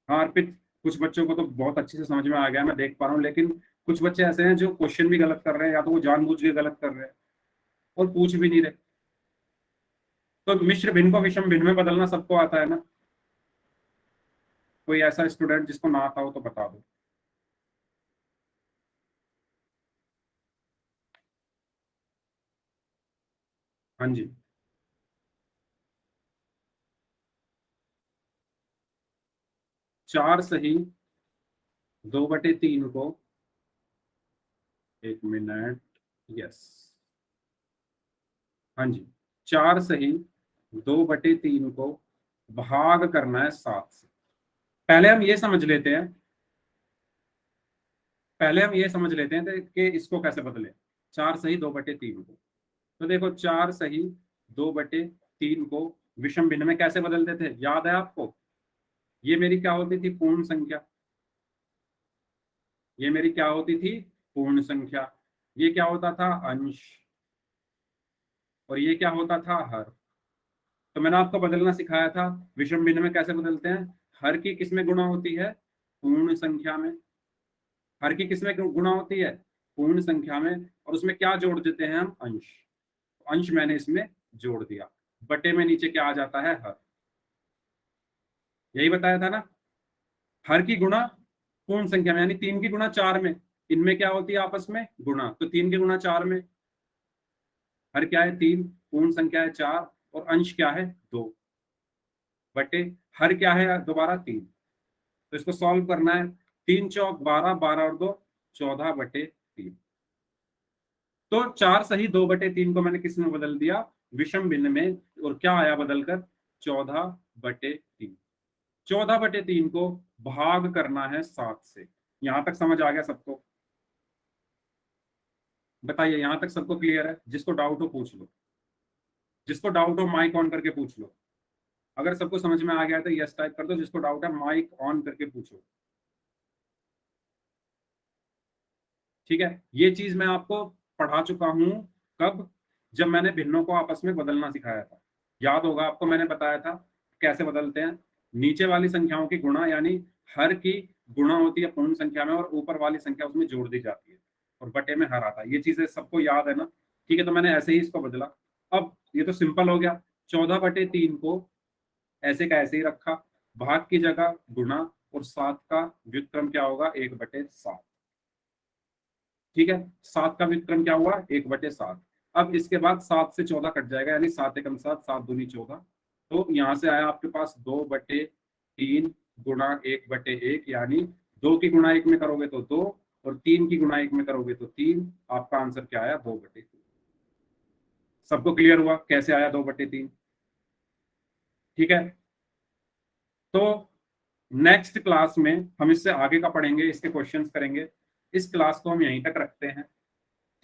हाँ अर्पित, कुछ बच्चों को तो बहुत अच्छे से समझ में आ गया, मैं देख पा रहा हूँ, लेकिन कुछ बच्चे ऐसे हैं जो क्वेश्चन भी गलत कर रहे हैं, या तो वो जानबूझ के गलत कर रहे हैं और पूछ भी नहीं रहे। तो मिश्र भिन्न को विषम भिन्न में बदलना सबको आता है ना। कोई ऐसा स्टूडेंट जिसको ना आता हो तो बता दो। हाँ जी। 4 सही 2/3 को, 1 मिनट, यस, हाँ जी, 4 सही 2/3 को भाग करना है 7 से। पहले हम ये समझ लेते हैं पहले हम ये समझ लेते हैं कि इसको कैसे बदले। 4 सही 2/3 को, तो देखो 4 सही 2/3 को विषम भिन्न में कैसे बदलते थे, याद है आपको? ये मेरी क्या होती थी, पूर्ण संख्या। ये मेरी क्या होती थी, पूर्ण संख्या। ये क्या होता था, अंश। और ये क्या होता था, हर। तो मैंने आपको बदलना सिखाया था, विषम भिन्न में कैसे बदलते हैं। हर की किसमें गुणा होती है, पूर्ण संख्या में। हर की किसमें गुणा होती है, पूर्ण संख्या में। और उसमें क्या जोड़ देते हैं हम, अंश। अंश मैंने इसमें जोड़ दिया, बटे में नीचे क्या आ जाता है, हर। यही बताया था ना। हर की गुणा पूर्ण संख्या में, यानी 3 की गुणा 4 में, इनमें क्या होती है आपस में गुणा, तो 3 की गुणा 4 में। हर क्या है, 3, पूर्ण संख्या है 4, और अंश क्या है, 2, बटे हर क्या है दोबारा 3। तो इसको सॉल्व करना है। 3 चौक 12, 12 और 2 14/3। तो 4 सही 2/3 को मैंने किस में बदल दिया, विषम भिन्न में। और क्या आया बदलकर, 14/3। 14/3 को भाग करना है 7 से। यहां तक समझ आ गया सबको? बताइए, यहां तक सबको क्लियर है? जिसको डाउट हो पूछ लो, जिसको डाउट हो माइक ऑन करके पूछ लो। अगर सबको समझ में आ गया तो यस टाइप कर दो, जिसको डाउट है माइक ऑन करके पूछो। ठीक है, ये चीज मैं आपको पढ़ा चुका हूं। कब? जब मैंने भिन्नों को आपस में बदलना सिखाया था। याद होगा आपको, मैंने बताया था कैसे बदलते हैं। नीचे वाली संख्याओं की गुणा, यानी हर की गुणा होती है पूर्ण संख्या में, और ऊपर वाली संख्या उसमें जोड़ दी जाती है, और बटे में हर आता है। ये चीजें सबको याद है ना? ठीक है, तो मैंने ऐसे ही इसको बदला। अब ये तो सिंपल हो गया। 14/3 को ऐसे का ऐसे ही रखा, भाग की जगह गुणा, और 7 का व्युत्क्रम क्या होगा, 1/7। ठीक है, 7 का व्युत्क्रम क्या हुआ, 1/7। अब इसके बाद 7 से 14 कट जाएगा, यानी 7 एकम 7, 7 दूनी 14। तो यहां से आया आपके पास 2/3 गुणा 1/1, यानी 2 की गुणा 1 में करोगे तो 2, और 3 की गुणा 1 में करोगे तो 3। आपका आंसर क्या आया, 2/3। सबको क्लियर हुआ कैसे आया 2/3? ठीक है, तो नेक्स्ट क्लास में हम इससे आगे का पढ़ेंगे, इसके क्वेश्चंस करेंगे। इस क्लास को हम यहीं तक रखते हैं,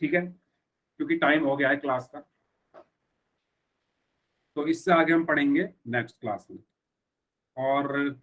ठीक है, क्योंकि टाइम हो गया है क्लास का। तो इससे आगे हम पढ़ेंगे नेक्स्ट क्लास में। और